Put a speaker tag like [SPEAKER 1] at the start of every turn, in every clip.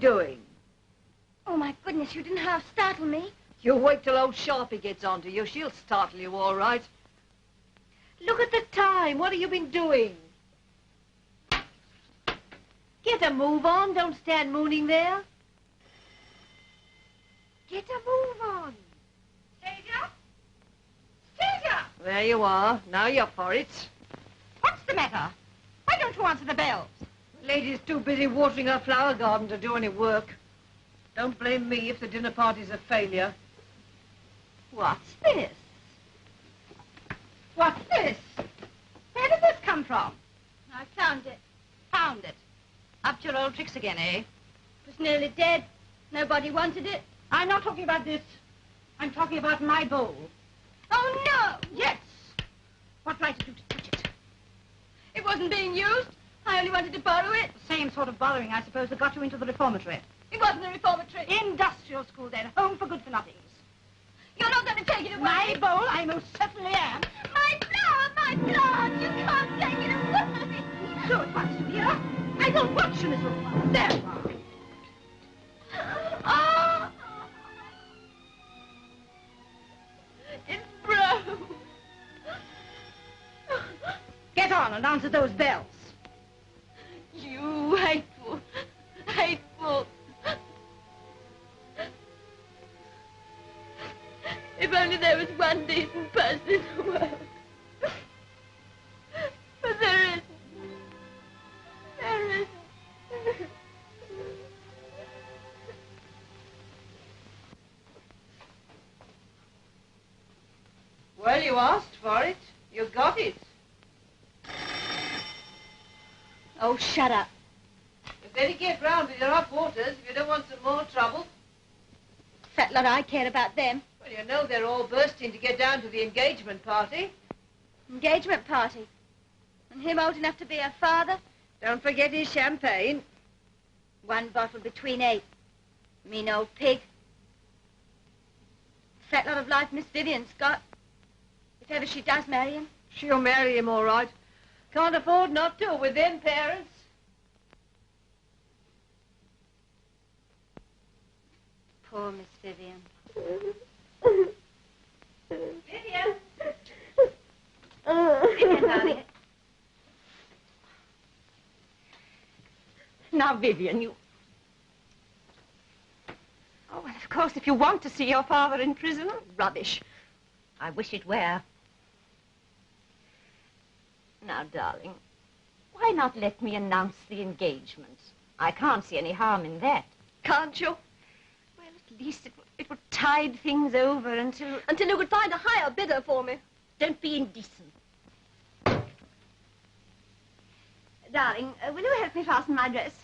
[SPEAKER 1] doing?
[SPEAKER 2] Oh, my goodness, you didn't half startle me.
[SPEAKER 1] You wait till old Sharpe gets onto you. She'll startle you all right. Look at the time. What have you been doing? Get a move on. Don't stand mooning there. Get a move on.
[SPEAKER 3] Stasia? Stasia!
[SPEAKER 1] There you are. Now you're for it.
[SPEAKER 3] What's the matter? Why don't you answer the bells?
[SPEAKER 1] The lady's too busy watering her flower garden to do any work. Don't blame me if the dinner party's a failure.
[SPEAKER 3] What's this? What's this? Where did this come from?
[SPEAKER 2] I found it.
[SPEAKER 3] Found it. Up to your old tricks again, eh?
[SPEAKER 2] It was nearly dead. Nobody wanted it.
[SPEAKER 3] I'm not talking about this. I'm talking about my bowl.
[SPEAKER 2] Oh, no!
[SPEAKER 3] Yes. What right did you to touch it?
[SPEAKER 2] It wasn't being used. I only wanted to borrow it.
[SPEAKER 3] The same sort of bothering, I suppose, that got you into the reformatory.
[SPEAKER 2] It wasn't a reformatory.
[SPEAKER 3] Industrial school, then. Home for good-for-nothings.
[SPEAKER 2] You're not going to take it away.
[SPEAKER 3] My bowl? I most certainly am.
[SPEAKER 2] My flower, my plant! You can't take it away.
[SPEAKER 3] So it wants you here. I will watch you, Miss Wilson. There you are.
[SPEAKER 2] Oh! It's broke.
[SPEAKER 3] Get on and answer those bells.
[SPEAKER 2] You hateful, hateful. If only there was one decent person in the world. But there isn't. There isn't.
[SPEAKER 1] Well, you asked for it. You got it.
[SPEAKER 2] Oh, shut up.
[SPEAKER 1] You'd better get round with your hot waters if you don't want some more trouble.
[SPEAKER 2] Fat lot I care about them.
[SPEAKER 1] Well, you know they're all bursting to get down to the engagement party.
[SPEAKER 2] Engagement party. And him old enough to be her father?
[SPEAKER 1] Don't forget his champagne.
[SPEAKER 2] One bottle between 8. Mean old pig. Fat lot of life Miss Vivian's got. If ever she does marry him.
[SPEAKER 1] She'll marry him all right. Can't afford not to with them parents.
[SPEAKER 2] Poor Miss Vivian.
[SPEAKER 3] Vivian!
[SPEAKER 2] Vivian, darling.
[SPEAKER 3] Now, Vivian, you... Oh, well, of course, if you want to see your father in prison, rubbish. I wish it were. Now, darling, why not let me announce the engagement? I can't see any harm in that.
[SPEAKER 2] Can't you?
[SPEAKER 3] Well, at least it would tide things over until...
[SPEAKER 2] Until you could find a higher bidder for me.
[SPEAKER 3] Don't be indecent.
[SPEAKER 2] Darling, will you help me fasten my dress?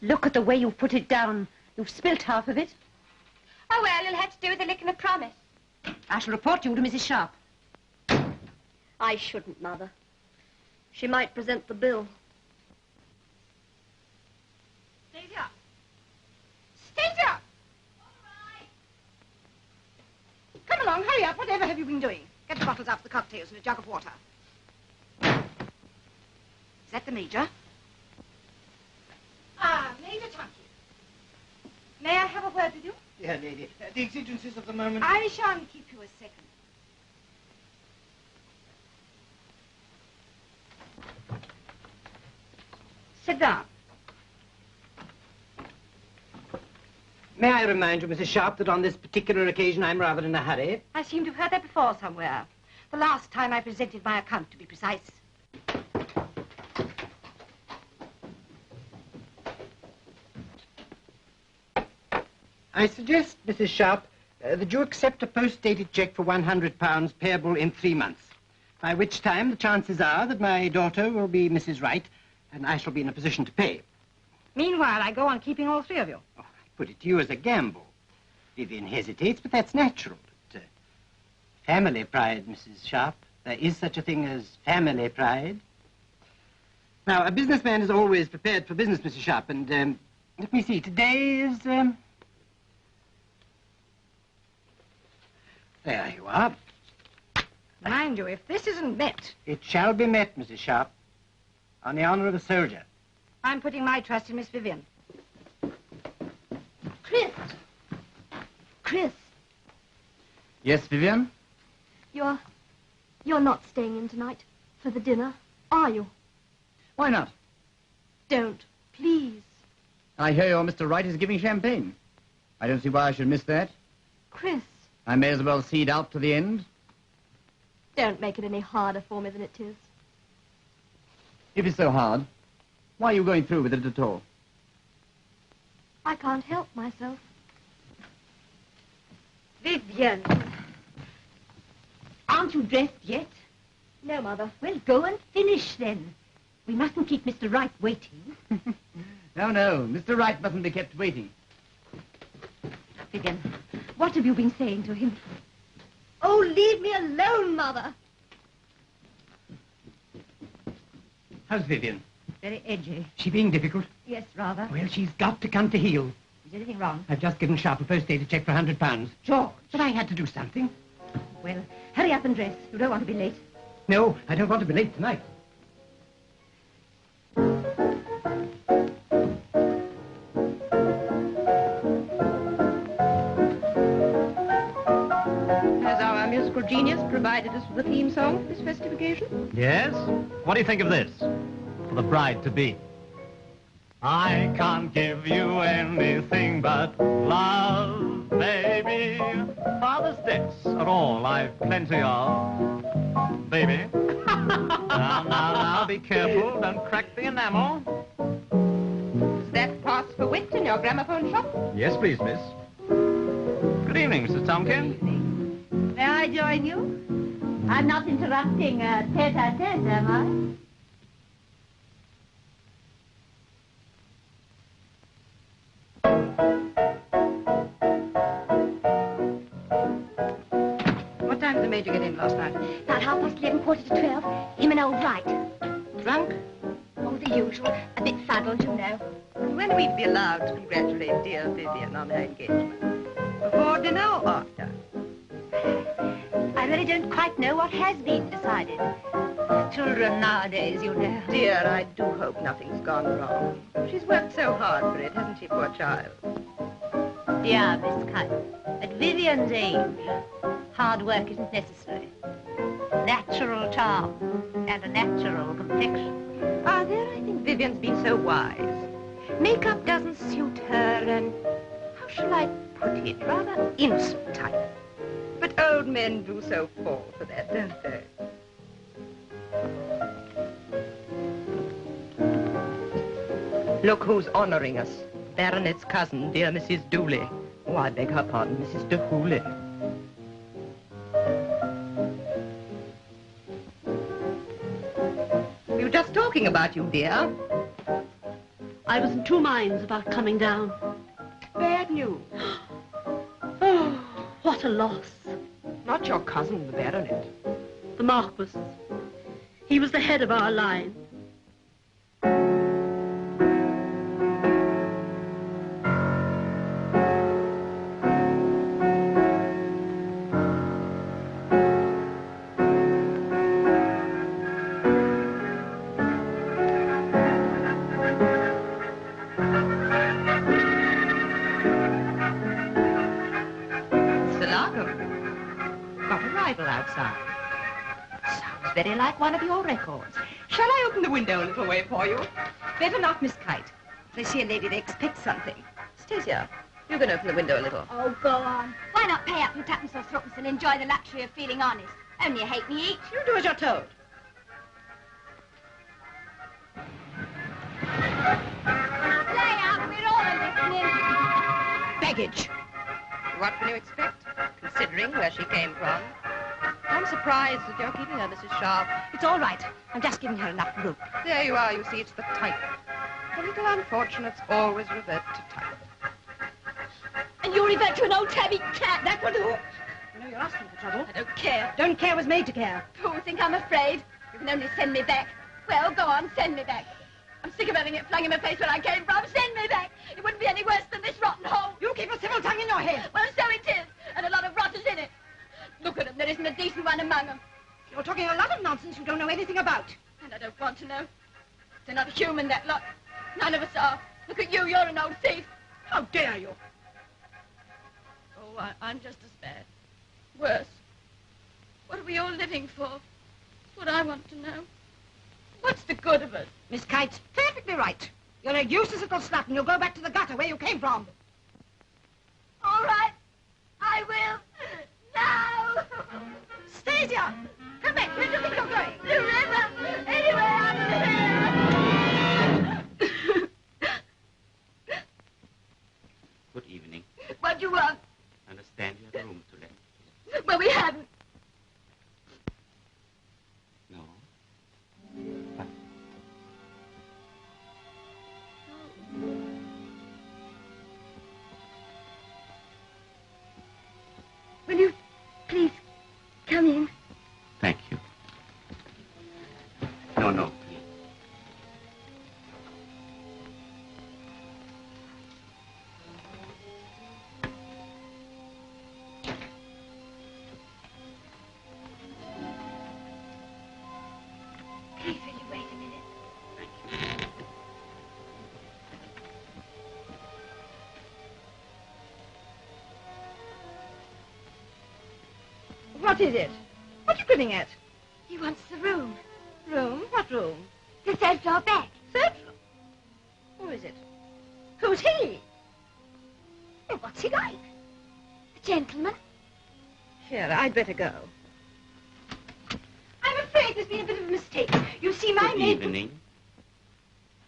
[SPEAKER 3] Look at the way you put it down. You've spilt half of it.
[SPEAKER 2] Oh, well, you'll have to do with the licking of promise.
[SPEAKER 3] I shall report you to Mrs. Sharpe.
[SPEAKER 2] I shouldn't, Mother. She might present the bill.
[SPEAKER 3] Stasia! Stasia!
[SPEAKER 2] All right.
[SPEAKER 3] Come along, hurry up. Whatever have you been doing? Get the bottles out for the cocktails and a jug of water. Is that the Major? Ah, Major Tomkin. May I have a word with you?
[SPEAKER 4] Yeah, lady. The exigencies of the moment...
[SPEAKER 3] I shan't keep you a second. Sit down.
[SPEAKER 4] May I remind you, Mrs. Sharpe, that on this particular occasion I'm rather in a hurry?
[SPEAKER 3] I seem to have heard that before somewhere. The last time I presented my account, to be precise.
[SPEAKER 4] I suggest, Mrs. Sharpe, that you accept a post-dated cheque for £100 payable in 3 months, by which time the chances are that my daughter will be Mrs. Wright, and I shall be in a position to pay.
[SPEAKER 3] Meanwhile, I go on keeping all 3 of you.
[SPEAKER 4] Oh, I put it to you as a gamble. Vivian hesitates, but that's natural. But, family pride, Mrs. Sharpe. There is such a thing as family pride. Now, a businessman is always prepared for business, Mrs. Sharpe, and, let me see, today is, There you are.
[SPEAKER 3] Mind you, if this isn't met...
[SPEAKER 4] It shall be met, Mrs. Sharpe. On the honor of a soldier.
[SPEAKER 3] I'm putting my trust in Miss Vivian.
[SPEAKER 2] Chris! Chris,
[SPEAKER 5] Yes, Vivian?
[SPEAKER 2] you're not staying in tonight for the dinner, are you?
[SPEAKER 5] Why not?
[SPEAKER 2] Don't, please.
[SPEAKER 5] I hear your Mr. Wright is giving champagne. I don't see why I should miss that.
[SPEAKER 2] Chris,
[SPEAKER 5] I may as well see it out to the end.
[SPEAKER 2] don't make it any harder for me than it is.
[SPEAKER 5] If it's so hard, why are you going through with it at all?
[SPEAKER 2] I can't help myself.
[SPEAKER 1] Vivian. Aren't you dressed yet?
[SPEAKER 2] No, Mother.
[SPEAKER 1] Well, go and finish then. We mustn't keep Mr. Wright waiting.
[SPEAKER 5] No, Mr. Wright mustn't be kept waiting.
[SPEAKER 1] Vivian, what have you been saying to him?
[SPEAKER 2] Oh, leave me alone, Mother.
[SPEAKER 4] How's Vivian?
[SPEAKER 1] Very edgy.
[SPEAKER 4] She being difficult?
[SPEAKER 1] Yes, rather.
[SPEAKER 4] Well, she's got to come to heel.
[SPEAKER 1] Is anything wrong?
[SPEAKER 4] I've just given Sharpe a post-dated check for £100.
[SPEAKER 1] George.
[SPEAKER 4] But I had to do something.
[SPEAKER 1] Well, hurry up and dress. You don't want to be late.
[SPEAKER 4] No, I don't want to be late tonight.
[SPEAKER 1] Has our musical genius provided us with a theme song for this festive occasion?
[SPEAKER 6] Yes? What do you think of this? For the bride-to-be. I can't give you anything but love, baby. Father's debts are all I've plenty of, baby. Now, be careful. Don't crack the enamel.
[SPEAKER 1] Does that pass for wit in your gramophone shop?
[SPEAKER 6] Yes, please, miss. Good evening, Mrs. Tomkin.
[SPEAKER 1] May I join you? I'm not interrupting a tete-a-tete, am I? What time did the Major get in last night?
[SPEAKER 2] About 11:30, quarter to 12. Him and old Wright.
[SPEAKER 1] Drunk?
[SPEAKER 2] Oh, the usual. A bit fuddled, you know.
[SPEAKER 1] When are we to be allowed to congratulate dear Vivian on her engagement? Before dinner or after?
[SPEAKER 2] I really don't quite know what has been decided. Children nowadays, you know.
[SPEAKER 1] Dear, I do hope nothing's gone wrong. She's worked so hard for it, hasn't she, poor child?
[SPEAKER 2] Dear Miss Kite, at Vivian's age, hard work isn't necessary. Natural charm and a natural complexion.
[SPEAKER 1] Ah, there I think Vivian's been so wise. Makeup doesn't suit her and, how shall I put it, rather innocent type. But old men do so fall for that, don't they? Look who's honouring us. Baronet's cousin, dear Mrs. Dooley. Oh, I beg her pardon, Mrs. de Hooley. We were just talking about you, dear.
[SPEAKER 7] I was in two minds about coming down.
[SPEAKER 1] Bad news.
[SPEAKER 7] Oh, what a loss.
[SPEAKER 1] Not your cousin, the baronet.
[SPEAKER 7] The Marquis. He was the head of our line.
[SPEAKER 1] Outside. Sounds very like one of your records. Shall I open the window a little way for you? Better not, Miss Kite. They see a lady, they expect something. Stasia, you can open the window a little.
[SPEAKER 2] Oh, go on. Why not pay up your tuppence or threepence and enjoy the luxury of feeling honest? Only a halfpenny each.
[SPEAKER 1] You do as you're told.
[SPEAKER 2] Lay out, we're all listening.
[SPEAKER 1] Baggage. What can you expect, considering where she came from? I'm surprised that you're keeping her, Mrs. Sharpe.
[SPEAKER 3] It's all right. I'm just giving her enough rope.
[SPEAKER 1] There you are, you see, it's the type. The little unfortunates always revert to type.
[SPEAKER 2] And you revert to an old tabby cat.
[SPEAKER 3] That will do. You know you're asking for trouble.
[SPEAKER 2] I don't care.
[SPEAKER 3] Don't care was made to care.
[SPEAKER 2] Fool think I'm afraid. You can only send me back. Well, go on, send me back. I'm sick of having it flung in my face where I came from. Send me back. It wouldn't be any worse than this rotten hole.
[SPEAKER 3] You keep a civil tongue in your head.
[SPEAKER 2] Well, so it is. And a lot of rot is in it. Look at them. There isn't a decent one among them.
[SPEAKER 3] You're talking a lot of nonsense you don't know anything about.
[SPEAKER 2] And I don't want to know.
[SPEAKER 3] They're not human, that lot. None of us are. Look at you, you're an old thief. How dare you? Oh, I'm just as bad. Worse. What are we all living for? That's what I want to know. What's the good of it?
[SPEAKER 1] Miss Kite's perfectly right. You're a useless little slut, and you'll go back to the gutter where you came from.
[SPEAKER 3] All right. I will. Now.
[SPEAKER 1] Stasia! Come back. Where do you think you're going?
[SPEAKER 3] The river. Anywhere out of here.
[SPEAKER 8] Good evening.
[SPEAKER 3] What do you want?
[SPEAKER 8] Understand you have a room to let.
[SPEAKER 3] Well, we haven't.
[SPEAKER 8] No. But
[SPEAKER 3] Will you please come in?
[SPEAKER 8] thank you. No, no, please.
[SPEAKER 3] Please, will you wait a minute?
[SPEAKER 8] Thank you.
[SPEAKER 1] What is it? What are you grinning at?
[SPEAKER 3] He wants the room.
[SPEAKER 1] Room? What room?
[SPEAKER 3] The third floor back.
[SPEAKER 1] Third floor. Who is it? Who's he?
[SPEAKER 3] Well, what's he like? A gentleman.
[SPEAKER 1] Here, I'd better go.
[SPEAKER 3] I'm afraid there's been a bit of a mistake. You see, my
[SPEAKER 8] Good
[SPEAKER 3] maid...
[SPEAKER 8] evening.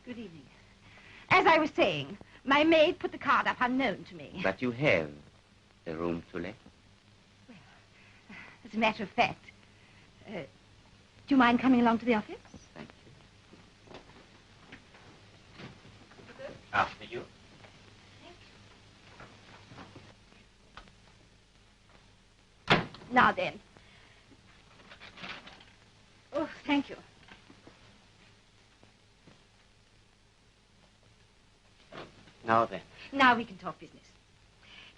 [SPEAKER 1] Good evening. As I was saying, my maid put the card up unknown to me.
[SPEAKER 8] But you have a room to let.
[SPEAKER 1] As a matter of fact, do you mind coming along to the office?
[SPEAKER 8] Thank you. After you.
[SPEAKER 1] Now then. Oh, thank you.
[SPEAKER 8] Now then.
[SPEAKER 1] Now we can talk business.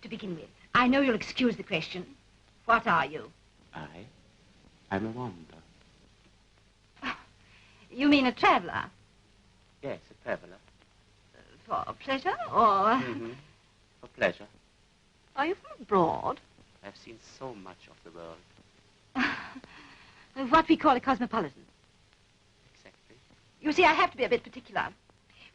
[SPEAKER 1] To begin with, I know you'll excuse the question. What are you?
[SPEAKER 8] I'm a wanderer.
[SPEAKER 1] You mean a traveler?
[SPEAKER 8] Yes, a traveler.
[SPEAKER 1] For pleasure, or...
[SPEAKER 8] Mm-hmm. For pleasure.
[SPEAKER 1] Are you from abroad?
[SPEAKER 8] I've seen so much of the world.
[SPEAKER 1] What we call a cosmopolitan.
[SPEAKER 8] Exactly.
[SPEAKER 1] You see, I have to be a bit particular.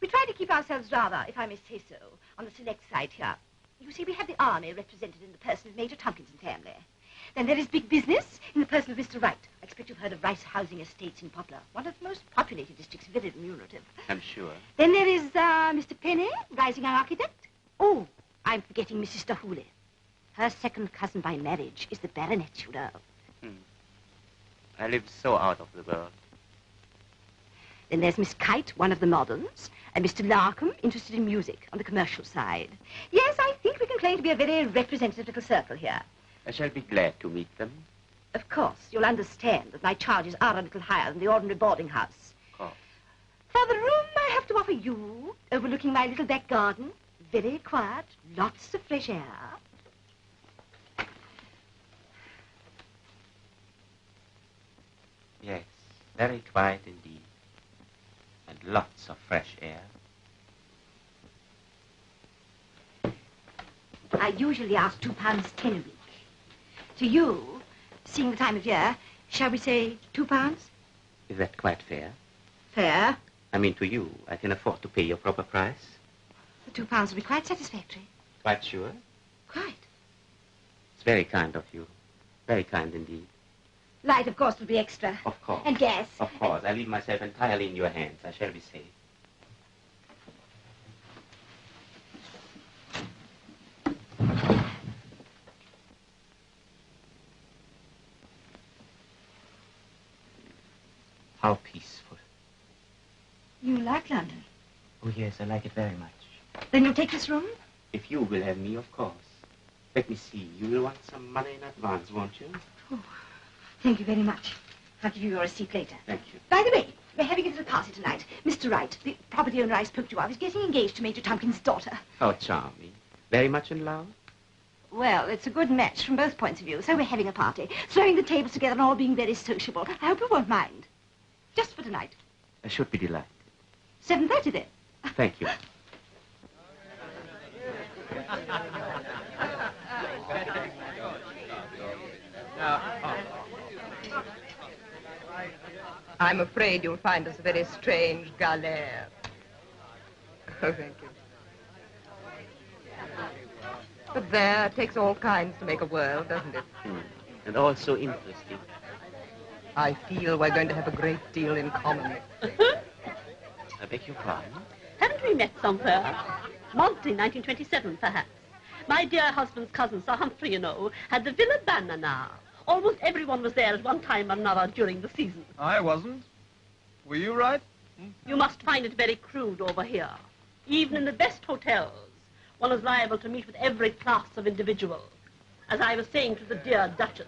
[SPEAKER 1] We try to keep ourselves rather, if I may say so, on the select side here. You see, we have the army represented in the person of Major Tomkin's family. Then there is big business in the person of Mr Wright. I expect you've heard of Wright's housing estates in Poplar, one of the most populated districts, very remunerative.
[SPEAKER 8] I'm sure.
[SPEAKER 1] Then there is Mr Penny, rising young architect. Oh, I'm forgetting Mrs Sharpe. Her second cousin by marriage is the baronet, you know.
[SPEAKER 8] I live so out of the world.
[SPEAKER 1] Then there's Miss Kite, one of the moderns, and Mr Larkham, interested in music on the commercial side. Yes, I think we can claim to be a very representative little circle here.
[SPEAKER 8] I shall be glad to meet them.
[SPEAKER 1] Of course, you'll understand that my charges are a little higher than the ordinary boarding house.
[SPEAKER 8] Of course.
[SPEAKER 1] For the room I have to offer you, overlooking my little back garden, very quiet, lots of fresh air.
[SPEAKER 8] Yes, very quiet indeed. And lots of fresh air.
[SPEAKER 1] I usually ask £2.10 a week. To you, seeing the time of year, shall we say £2?
[SPEAKER 8] Is that quite fair?
[SPEAKER 1] Fair.
[SPEAKER 8] I mean, to you, I can afford to pay your proper price.
[SPEAKER 1] The £2 will be quite satisfactory.
[SPEAKER 8] Quite sure?
[SPEAKER 1] Quite.
[SPEAKER 8] It's very kind of you. Very kind indeed.
[SPEAKER 1] Light, of course, will be extra.
[SPEAKER 8] Of course.
[SPEAKER 1] And gas.
[SPEAKER 8] Of course. I leave myself entirely in your hands. I shall be safe. How peaceful.
[SPEAKER 1] You like London?
[SPEAKER 8] Oh, yes, I like it very much.
[SPEAKER 1] Then you'll take this room?
[SPEAKER 8] If you will have me, of course. Let me see. You will want some money in advance, won't you?
[SPEAKER 1] Oh, thank you very much. I'll give you your receipt later.
[SPEAKER 8] Thank you.
[SPEAKER 1] By the way, we're having a little party tonight. Mr Wright, the property owner I spoke to of, is getting engaged to Major Tomkin's daughter.
[SPEAKER 8] How charming. Very much in love?
[SPEAKER 1] Well, it's a good match from both points of view, so we're having a party, throwing the tables together and all being very sociable. I hope you won't mind. Just for tonight.
[SPEAKER 8] I should be delighted.
[SPEAKER 2] 7:30 then.
[SPEAKER 8] Thank you.
[SPEAKER 1] I'm afraid you'll find us a very strange galère. Oh, thank you. But there, it takes all kinds to make a world, doesn't it?
[SPEAKER 8] And also interesting.
[SPEAKER 1] I feel we're going to have a great deal in common.
[SPEAKER 8] I beg your pardon?
[SPEAKER 7] Haven't we met somewhere? Monty, 1927, perhaps. My dear husband's cousin, Sir Humphrey, you know, had the Villa Banana. Almost everyone was there at one time or another during the season.
[SPEAKER 9] I wasn't. Were you, Wright?
[SPEAKER 7] You must find it very crude over here. Even in the best hotels, one is liable to meet with every class of individual. As I was saying to the dear Duchess.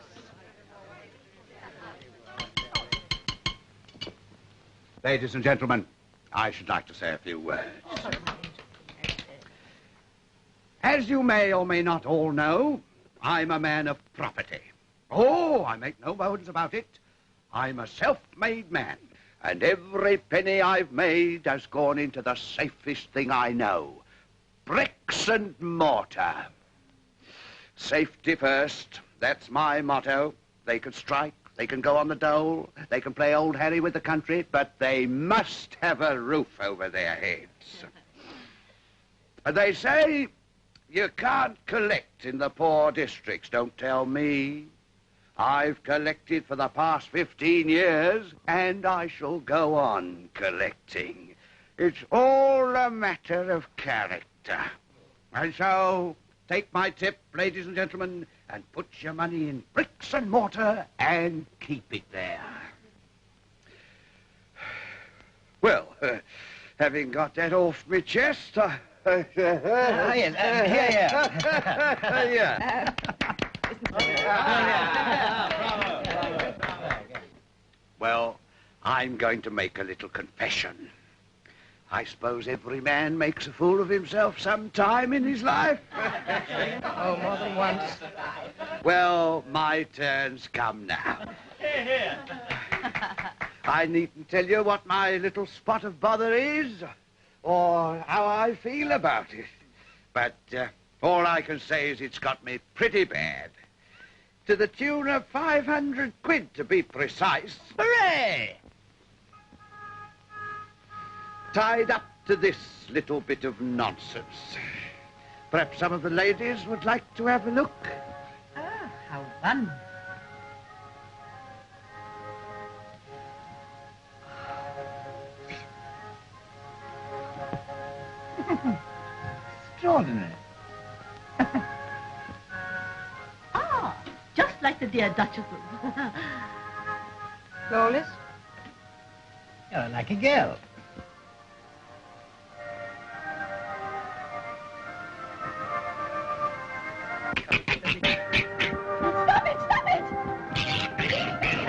[SPEAKER 10] Ladies and gentlemen, I should like to say a few words. As you may or may not all know, I'm a man of property. Oh, I make no bones about it. I'm a self-made man, and every penny I've made has gone into the safest thing I know. Bricks and mortar. Safety first, that's my motto. They can strike, they can go on the dole, they can play old Harry with the country, but they must have a roof over their heads. And they say you can't collect in the poor districts. Don't tell me. I've collected for the past 15 years, and I shall go on collecting. It's all a matter of character. And so, take my tip, ladies and gentlemen, and put your money in bricks and mortar and keep it there. Well, having got that off my chest, yeah. Well, I'm going to make a little confession. I suppose every man makes a fool of himself sometime in his life.
[SPEAKER 1] Oh, more than once.
[SPEAKER 10] Well, my turn's come now. I needn't tell you what my little spot of bother is, or how I feel about it. But all I can say is it's got me pretty bad. To the tune of 500 quid, to be precise.
[SPEAKER 4] Hooray!
[SPEAKER 10] Tied up to this little bit of nonsense. Perhaps some of the ladies would like to have a look.
[SPEAKER 2] Ah, how fun.
[SPEAKER 4] Extraordinary.
[SPEAKER 7] Ah, just like the dear Duchesses.
[SPEAKER 1] Flawless?
[SPEAKER 4] You're like a girl.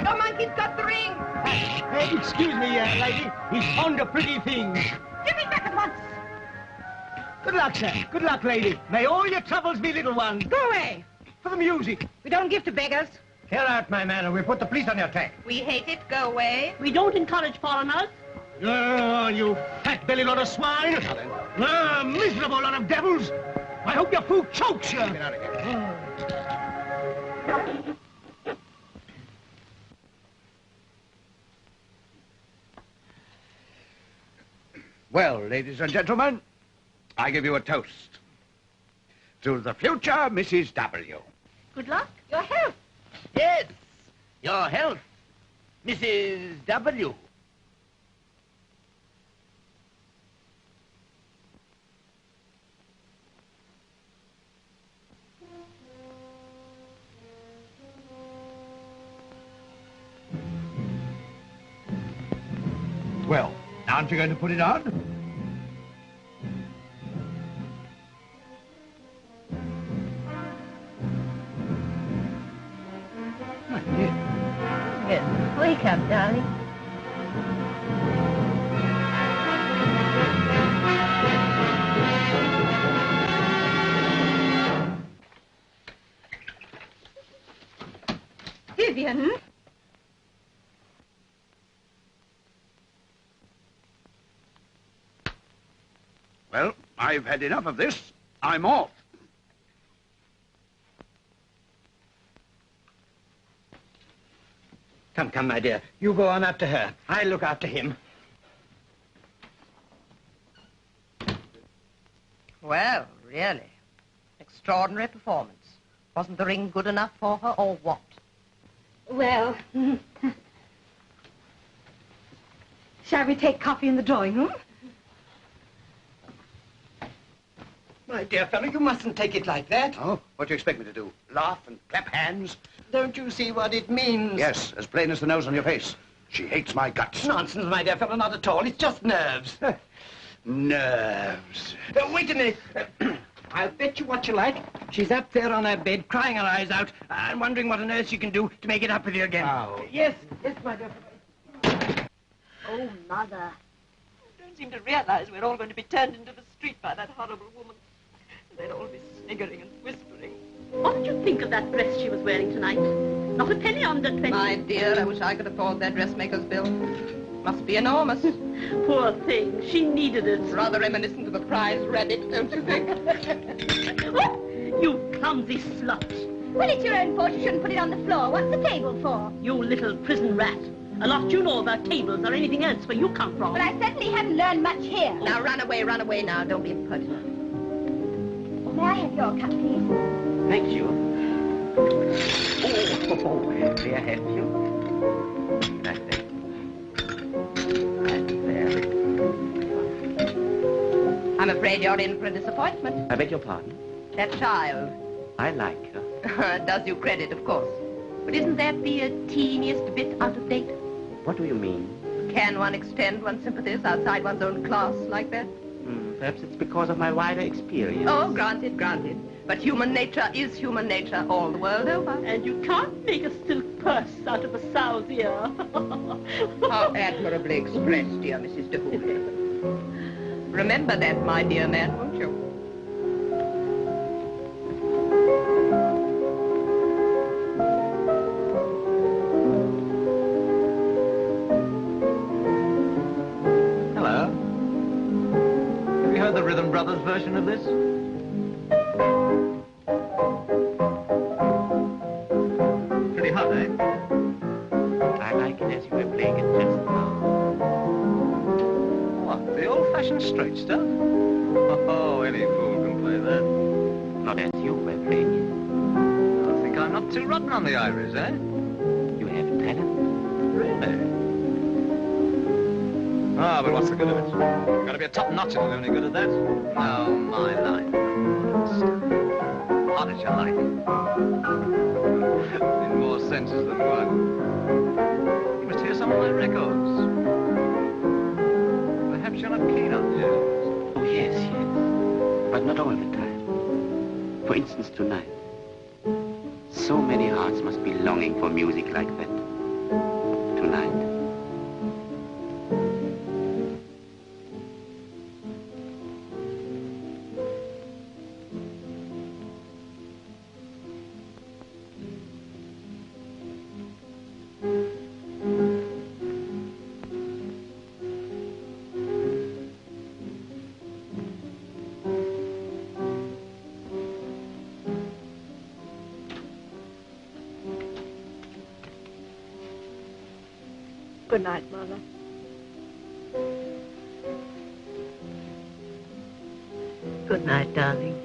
[SPEAKER 1] The monkey's got the ring!
[SPEAKER 4] Hey, excuse me, lady. He's found a pretty thing.
[SPEAKER 2] Give it back at once.
[SPEAKER 4] Good luck, sir. Good luck, lady. May all your troubles be little ones.
[SPEAKER 1] Go away!
[SPEAKER 4] For the music.
[SPEAKER 1] We don't give to beggars.
[SPEAKER 4] Clear out, my man, or we'll put the police on your track.
[SPEAKER 1] We hate it. Go away.
[SPEAKER 7] We don't encourage foreigners.
[SPEAKER 4] Oh, you fat-bellied lot of swine. Ah, miserable lot of devils. I hope your food chokes you.
[SPEAKER 10] Get out of here. Well, ladies and gentlemen, I give you a toast. To the future, Mrs. W.
[SPEAKER 7] Good luck.
[SPEAKER 1] Your health.
[SPEAKER 4] Yes, your health, Mrs. W.
[SPEAKER 10] Well, aren't you going to put it on?
[SPEAKER 2] Yes, wake up, darling.
[SPEAKER 1] Vivian?
[SPEAKER 10] Well, I've had enough of this. I'm off.
[SPEAKER 4] Come, come, my dear. You go on after her. I'll look after him.
[SPEAKER 1] Well, really. Extraordinary performance. Wasn't the ring good enough for her, or what?
[SPEAKER 2] Well, shall we take coffee in the drawing room?
[SPEAKER 4] My dear fellow, you mustn't take it like that.
[SPEAKER 10] Oh, what do you expect me to do? Laugh and clap hands?
[SPEAKER 4] Don't you see what it means?
[SPEAKER 10] Yes, as plain as the nose on your face. She hates my guts.
[SPEAKER 4] Nonsense, my dear fellow, not at all. It's just nerves.
[SPEAKER 10] Nerves.
[SPEAKER 4] Wait a minute. I'll bet you what you like. She's up there on her bed, crying her eyes out, and wondering what on earth she can do to make it up with you again.
[SPEAKER 10] Oh.
[SPEAKER 4] Yes, my dear fellow.
[SPEAKER 7] Oh, Mother.
[SPEAKER 3] I don't seem to realize we're all going to be turned into the street by that horrible woman. They'll all be sniggering and whispering.
[SPEAKER 7] What did you think of that dress she was wearing tonight? Not a penny under 20.
[SPEAKER 1] My dear, I wish I could afford that dressmaker's bill. Must be enormous.
[SPEAKER 7] Poor thing. She needed it.
[SPEAKER 1] Rather reminiscent of a prize rabbit, don't you think?
[SPEAKER 7] Oh, you clumsy slut.
[SPEAKER 2] Well, it's your own fault. You shouldn't put it on the floor. What's the table for?
[SPEAKER 7] You little prison rat. A lot you know about tables or anything else where you come from.
[SPEAKER 2] But I certainly haven't learned much here.
[SPEAKER 1] Now, run away now. Don't be impertinent.
[SPEAKER 2] May I have your cup, please?
[SPEAKER 8] Thank you. Oh, may I help you? Right there. Right there.
[SPEAKER 1] I'm afraid you're in for a disappointment.
[SPEAKER 8] I beg your pardon?
[SPEAKER 1] That child.
[SPEAKER 8] I like her.
[SPEAKER 1] Does you credit, of course. But isn't that the teeniest bit out of date?
[SPEAKER 8] What do you mean?
[SPEAKER 1] Can one extend one's sympathies outside one's own class like that?
[SPEAKER 8] Perhaps it's because of my wider experience.
[SPEAKER 1] Oh, granted. But human nature is human nature all the world over.
[SPEAKER 7] And you can't make a silk purse out of a sow's ear.
[SPEAKER 1] How admirably expressed, dear Mrs. DeHooley. Remember that, my dear man, won't you?
[SPEAKER 6] Hello. Have you heard the Rhythm Brothers version of this? Pretty hot, eh?
[SPEAKER 8] I like it as you were playing it just now.
[SPEAKER 6] What, the old-fashioned straight stuff? Oh, any fool can play that.
[SPEAKER 8] Not as you were playing it.
[SPEAKER 6] I think I'm not too rotten on the iris, eh?
[SPEAKER 8] You have talent.
[SPEAKER 6] Really? Ah, but what's the good of it? You've got to be a top-notch if you're only good at that. No, my line. Hot as you like. In more senses than one. You must hear some of my records. Perhaps you're not keen on jazz.
[SPEAKER 8] Oh, yes. But not all the time. For instance, tonight. So many hearts must be longing for music like that. Tonight.
[SPEAKER 2] Good night, Mother.
[SPEAKER 1] Good night, darling.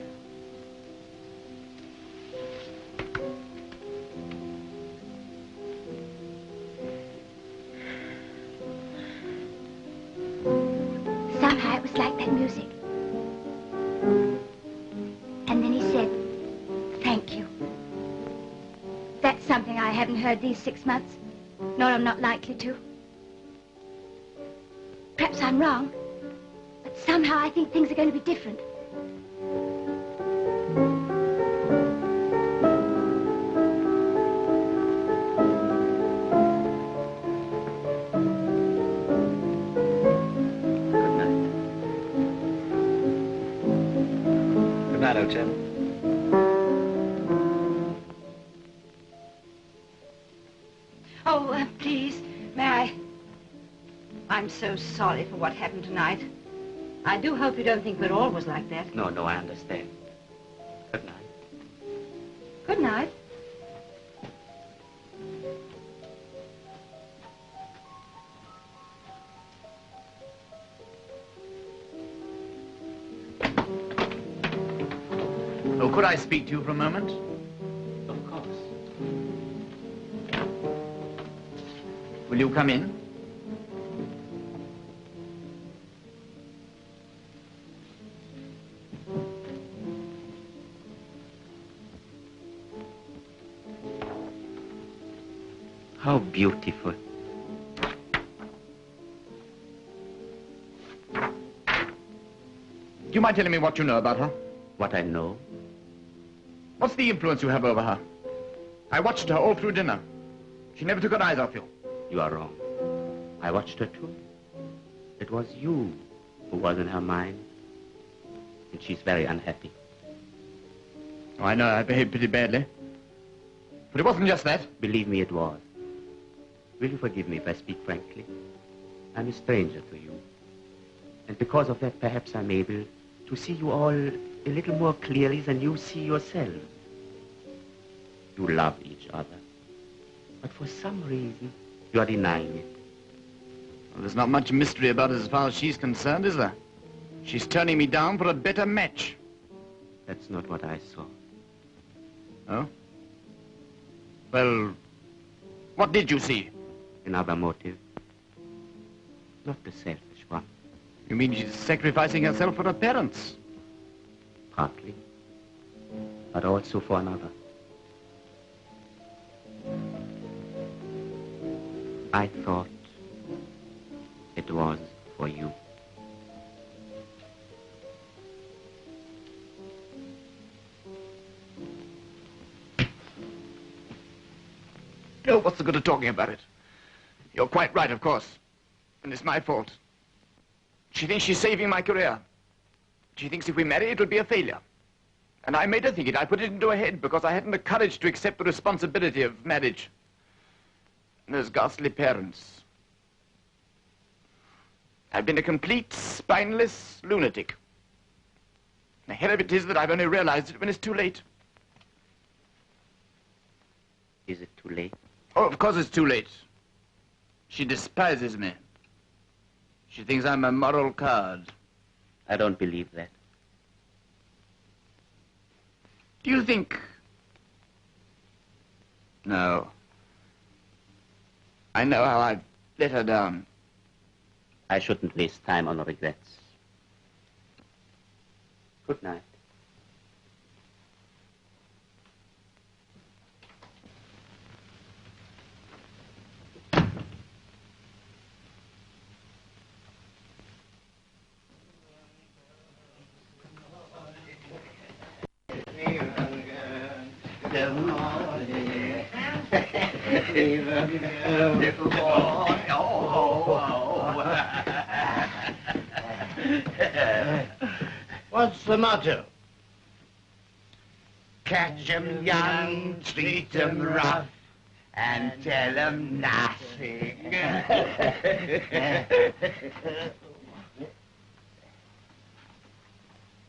[SPEAKER 2] Somehow it was like that music. And then he said, thank you. That's something I haven't heard these 6 months, nor I'm not likely to. Perhaps I'm wrong, but somehow I think things are going to be different.
[SPEAKER 6] Good night, old chap.
[SPEAKER 1] Oh, please, may I? I'm so sorry for what happened tonight. I do hope you don't think we're always like that.
[SPEAKER 8] No, I understand. Good night.
[SPEAKER 1] Good night.
[SPEAKER 5] Oh, could I speak to you for a moment?
[SPEAKER 8] Of course.
[SPEAKER 5] Will you come in?
[SPEAKER 8] How beautiful.
[SPEAKER 5] Do you mind telling me what you know about her?
[SPEAKER 8] What I know?
[SPEAKER 5] What's the influence you have over her? I watched her all through dinner. She never took her eyes off you.
[SPEAKER 8] You are wrong. I watched her too. It was you who was in her mind. And she's very unhappy.
[SPEAKER 5] Oh, I know I behaved pretty badly. But it wasn't just that.
[SPEAKER 8] Believe me, it was. Will you forgive me if I speak frankly? I'm a stranger to you. And because of that, perhaps I'm able to see you all a little more clearly than you see yourself. You love each other. But for some reason, you are denying it.
[SPEAKER 5] Well, there's not much mystery about it as far as she's concerned, is there? She's turning me down for a better match.
[SPEAKER 8] That's not what I saw.
[SPEAKER 5] Oh? Well, what did you see?
[SPEAKER 8] Another motive. Not the selfish one.
[SPEAKER 5] You mean she's sacrificing herself for her parents?
[SPEAKER 8] Partly. But also for another. I thought it was for you.
[SPEAKER 5] No, what's the good of talking about it? You're quite right, of course. And it's my fault. She thinks she's saving my career. She thinks if we marry, it'll be a failure. And I made her think it. I put it into her head because I hadn't the courage to accept the responsibility of marriage. And those ghastly parents. I've been a complete, spineless lunatic. The hell of it is that I've only realized it when it's too late.
[SPEAKER 8] Is it too late?
[SPEAKER 5] Oh, of course it's too late. She despises me. She thinks I'm a moral card.
[SPEAKER 8] I don't believe that.
[SPEAKER 5] Do you think... No. I know how I've let her down.
[SPEAKER 8] I shouldn't waste time on regrets. Good night.
[SPEAKER 11] What's the motto? Catch 'em young, treat 'em rough, and tell 'em nothing.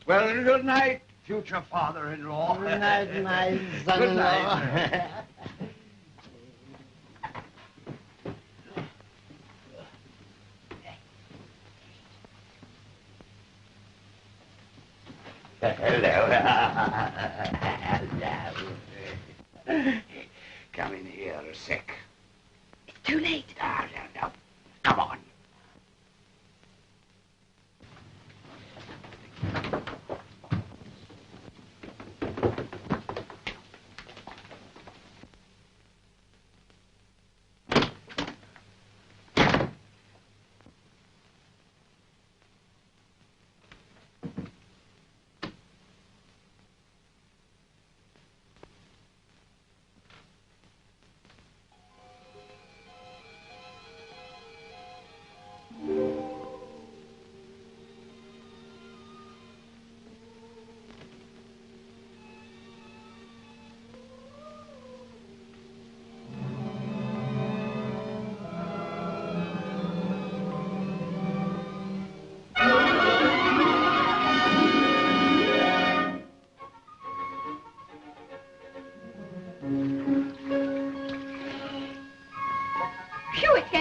[SPEAKER 10] Well, good night, future father-in-law.
[SPEAKER 11] Good night, my son-in-law.
[SPEAKER 10] Good night.
[SPEAKER 11] Hello. Hello. Come in here a sec.
[SPEAKER 1] It's too late.
[SPEAKER 11] No. Come on.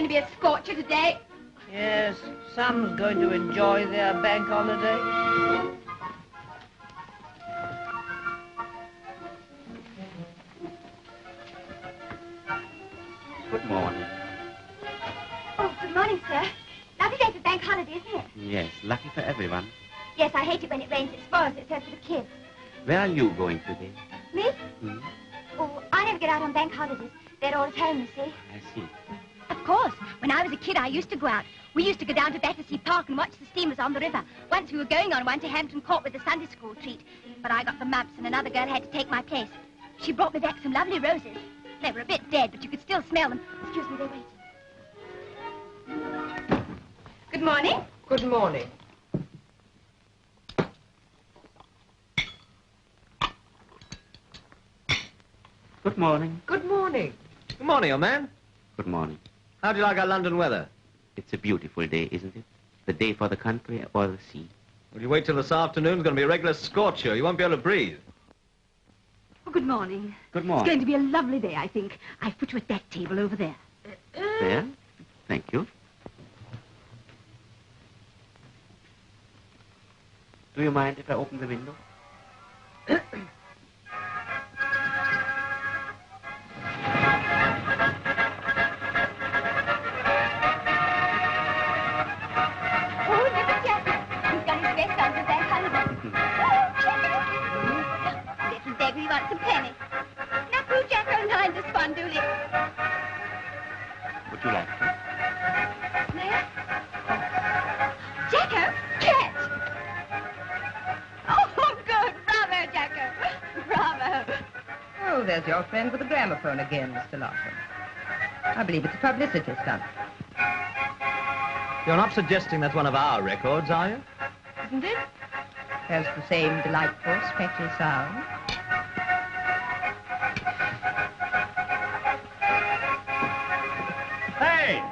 [SPEAKER 1] to be a scorcher today.
[SPEAKER 2] Yes, some's going to enjoy their bank holiday.
[SPEAKER 8] Good morning.
[SPEAKER 1] Oh, good morning, sir. Lovely day for bank holiday, isn't it?
[SPEAKER 8] Yes, lucky for everyone.
[SPEAKER 1] Yes, I hate it when it rains. It spoils it, so for the kids.
[SPEAKER 8] Where are you going today?
[SPEAKER 1] Me?
[SPEAKER 8] Hmm?
[SPEAKER 1] Oh, I never get out on bank holidays. They're all at home, you see.
[SPEAKER 8] I see.
[SPEAKER 1] Of course. When I was a kid, I used to go out. We used to go down to Battersea Park and watch the steamers on the river. Once we were going on one to Hampton Court with the Sunday school treat. But I got the mumps and another girl had to take my place. She brought me back some lovely roses. They were a bit dead, but you could still smell them. Excuse me, they're waiting. Good morning.
[SPEAKER 12] Good morning.
[SPEAKER 8] Good morning.
[SPEAKER 12] Good morning.
[SPEAKER 6] Good morning, old man.
[SPEAKER 8] Good morning.
[SPEAKER 6] How do you like our London weather?
[SPEAKER 8] It's a beautiful day, isn't it? The day for the country or the sea.
[SPEAKER 6] Will you wait till this afternoon? It's going to be a regular scorcher. You won't be able to breathe.
[SPEAKER 7] Oh, good morning.
[SPEAKER 8] Good
[SPEAKER 7] It's
[SPEAKER 8] morning.
[SPEAKER 7] going to be a lovely day, I think. I've put you at that table over there.
[SPEAKER 8] There? Thank you. Do you mind if I open the window? Would you like to?
[SPEAKER 1] Jacko, catch! Oh, good. Bravo, Jacko. Bravo.
[SPEAKER 12] Oh, there's your friend with the gramophone again, Mr. Larkin. I believe it's a publicity stunt.
[SPEAKER 6] You're not suggesting that's one of our records, are you?
[SPEAKER 12] Isn't it? Has the same delightful, scratchy sound.
[SPEAKER 6] Hey!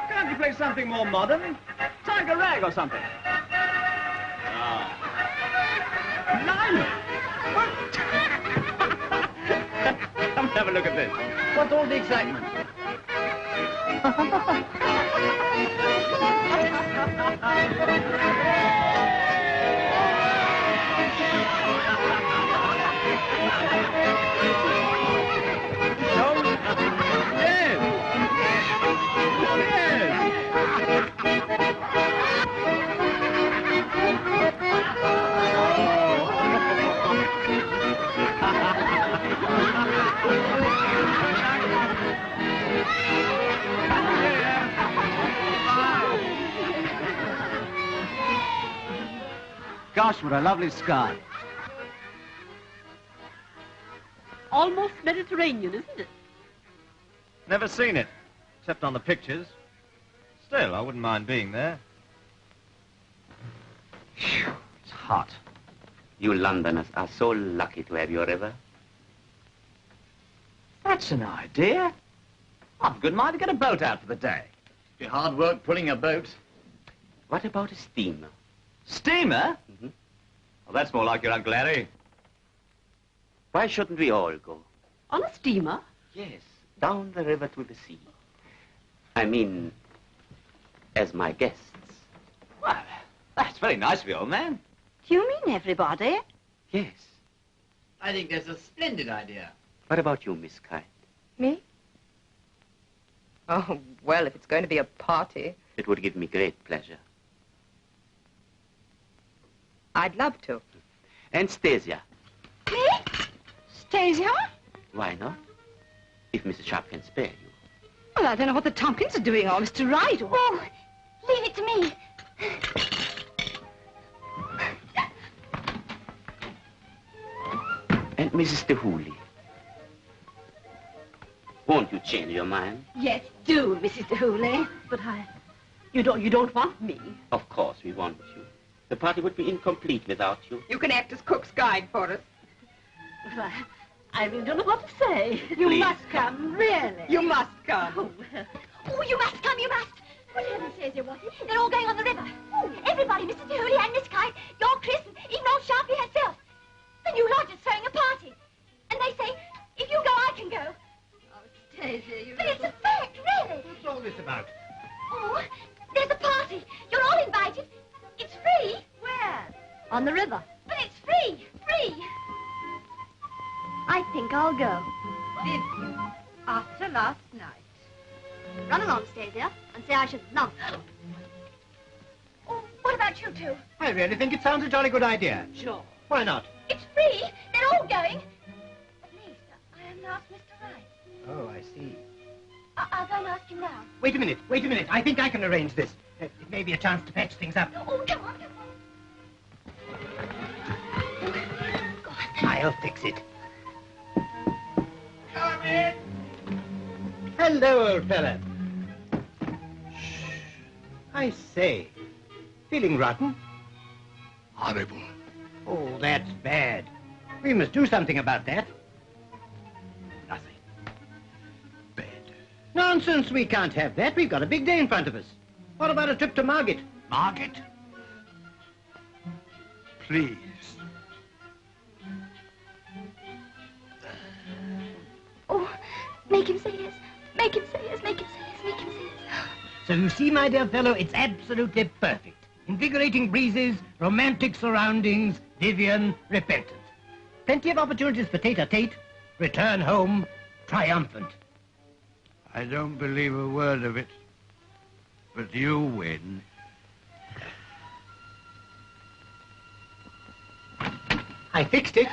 [SPEAKER 6] Can't you play something more modern? Tiger rag or something? Blimey! Come and have a look at this. What's all the excitement?
[SPEAKER 13] Gosh, what a lovely sky.
[SPEAKER 7] Almost Mediterranean, isn't it?
[SPEAKER 6] Never seen it, except on the pictures. Still, I wouldn't mind being there. Phew, it's hot.
[SPEAKER 8] You Londoners are so lucky to have your river.
[SPEAKER 6] That's an idea. I've a good mind to get a boat out for the day.
[SPEAKER 5] Be hard work pulling a boat.
[SPEAKER 8] What about a steamer?
[SPEAKER 6] Steamer?
[SPEAKER 8] Mm-hmm.
[SPEAKER 6] Well, that's more like your Uncle Harry.
[SPEAKER 8] Why shouldn't we all go?
[SPEAKER 7] On a steamer?
[SPEAKER 8] Yes, down the river to the sea. I mean, as my guests.
[SPEAKER 6] Well, that's very nice of you, old man.
[SPEAKER 7] Do you mean everybody?
[SPEAKER 8] Yes.
[SPEAKER 11] I think that's a splendid idea.
[SPEAKER 8] What about you, Miss Kite?
[SPEAKER 12] Me? Oh, well, if it's going to be a party,
[SPEAKER 8] It would give me great pleasure.
[SPEAKER 12] I'd love to.
[SPEAKER 8] And Stasia.
[SPEAKER 1] Me? Stasia?
[SPEAKER 8] Why not? If Mrs Sharpe can spare you.
[SPEAKER 7] Well, I don't know what the Tomkins are doing, or Mr Wright, or...
[SPEAKER 1] Oh, leave it to me.
[SPEAKER 8] And Mrs de Hooley. Won't you change your mind?
[SPEAKER 7] Yes, do, Mrs de Hooley. But you don't want me.
[SPEAKER 8] Of course we want you. The party would be incomplete without you.
[SPEAKER 12] You can act as cook's guide for us.
[SPEAKER 7] Well, I really don't know what to say.
[SPEAKER 1] You
[SPEAKER 8] Please.
[SPEAKER 1] must come, really.
[SPEAKER 12] You must come.
[SPEAKER 7] Oh, well.
[SPEAKER 1] Oh, you must come, you must. Good heavens, Stasia, what is it? They're all going on the river. Oh, everybody, Mr. Dooley and Miss Kite, your Chris, and even old Sharpe herself. The new lodger's throwing a party. And they say, if you go, I can go.
[SPEAKER 7] Oh, Stasia, you...
[SPEAKER 1] But it's a fact, really.
[SPEAKER 13] What's all this about?
[SPEAKER 14] free. I think I'll go.
[SPEAKER 1] Vivian, after last night.
[SPEAKER 14] Run along, Stasia, and say I should love you. Oh, what about you two?
[SPEAKER 4] I really think it sounds a jolly good idea.
[SPEAKER 7] Sure.
[SPEAKER 4] Why not?
[SPEAKER 14] It's free. They're all going. At least, I haven't asked Mr. Wright.
[SPEAKER 4] Oh, I see.
[SPEAKER 14] I'll go and ask him now.
[SPEAKER 4] Wait a minute. I think I can arrange this. It may be a chance to patch things up.
[SPEAKER 14] Oh, come on.
[SPEAKER 4] I'll fix it.
[SPEAKER 11] Come in.
[SPEAKER 4] Hello, old fella. I say, feeling rotten?
[SPEAKER 10] Horrible.
[SPEAKER 4] Oh, that's bad. We must do something about that.
[SPEAKER 10] Nothing. Bed.
[SPEAKER 4] Nonsense, we can't have that. We've got a big day in front of us. What about a trip to Margate?
[SPEAKER 10] Margate? Please.
[SPEAKER 14] Oh, make him say yes. Make him say yes. Make him say yes. Make him say yes.
[SPEAKER 4] So you see, my dear fellow, it's absolutely perfect. Invigorating breezes, romantic surroundings, Vivian repentant. Plenty of opportunities for tete-a-tete. Return home triumphant.
[SPEAKER 10] I don't believe a word of it. But you win.
[SPEAKER 4] I fixed it.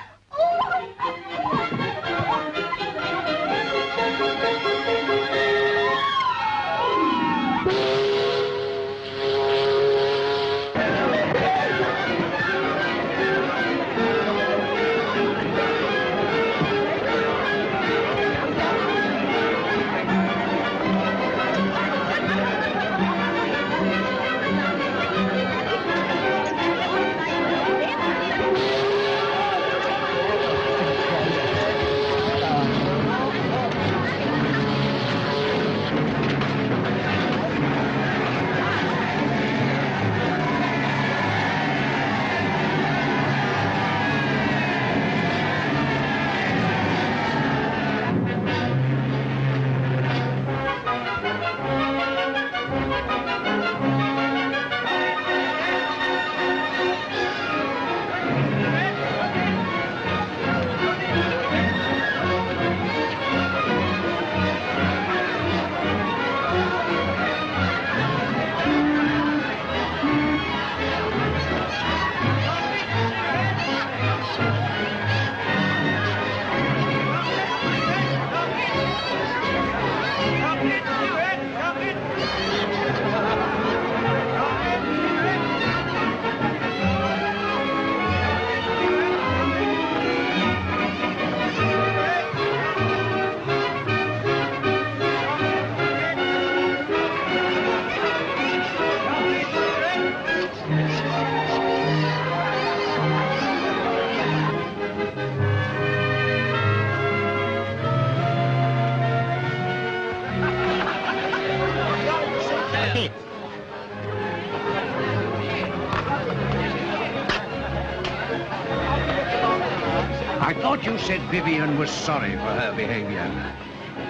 [SPEAKER 10] I thought you said Vivian was sorry for her behavior.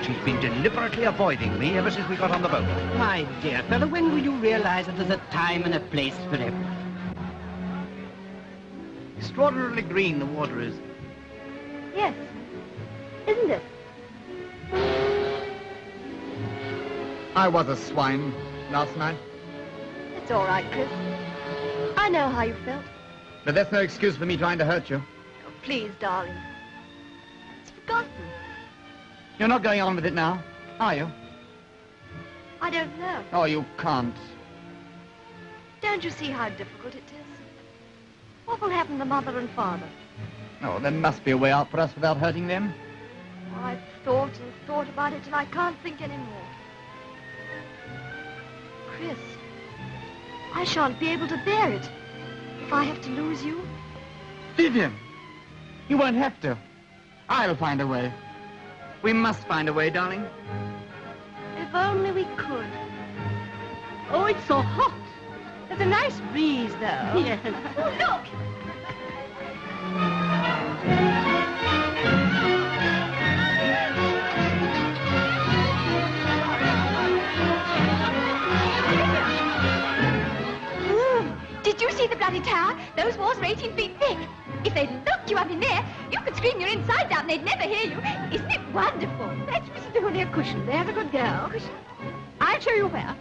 [SPEAKER 10] She's been deliberately avoiding me ever since we got on the boat.
[SPEAKER 4] My dear fellow, when will you realize that there's a time and a place for everything?
[SPEAKER 5] Extraordinarily green the water is.
[SPEAKER 14] Yes. Isn't it?
[SPEAKER 5] I was a swine last night.
[SPEAKER 14] It's all right, Chris. I know how you felt.
[SPEAKER 5] But that's no excuse for me trying to hurt you.
[SPEAKER 14] Oh, please, darling. It's forgotten.
[SPEAKER 5] You're not going on with it now, are you?
[SPEAKER 14] I don't know.
[SPEAKER 5] Oh, you can't.
[SPEAKER 14] Don't you see how difficult it is? What will happen to Mother and Father?
[SPEAKER 5] Oh, there must be a way out for us without hurting them.
[SPEAKER 14] Oh, I've thought and thought about it till I can't think anymore. Chris, I shan't be able to bear it if I have to lose you.
[SPEAKER 5] Vivian, you won't have to. I'll find a way. We must find a way, darling.
[SPEAKER 14] If only we could.
[SPEAKER 7] Oh, it's so hot.
[SPEAKER 1] There's a nice breeze, though.
[SPEAKER 7] Yes.
[SPEAKER 14] Oh, look! Did you see the bloody tower? Those walls are 18 feet thick. If they locked you up in there, you could scream your insides out and they'd never hear you. Isn't it wonderful?
[SPEAKER 1] Fetch Mrs. Dooley a cushion. There's a good girl.
[SPEAKER 14] Cushion?
[SPEAKER 1] I'll show you where.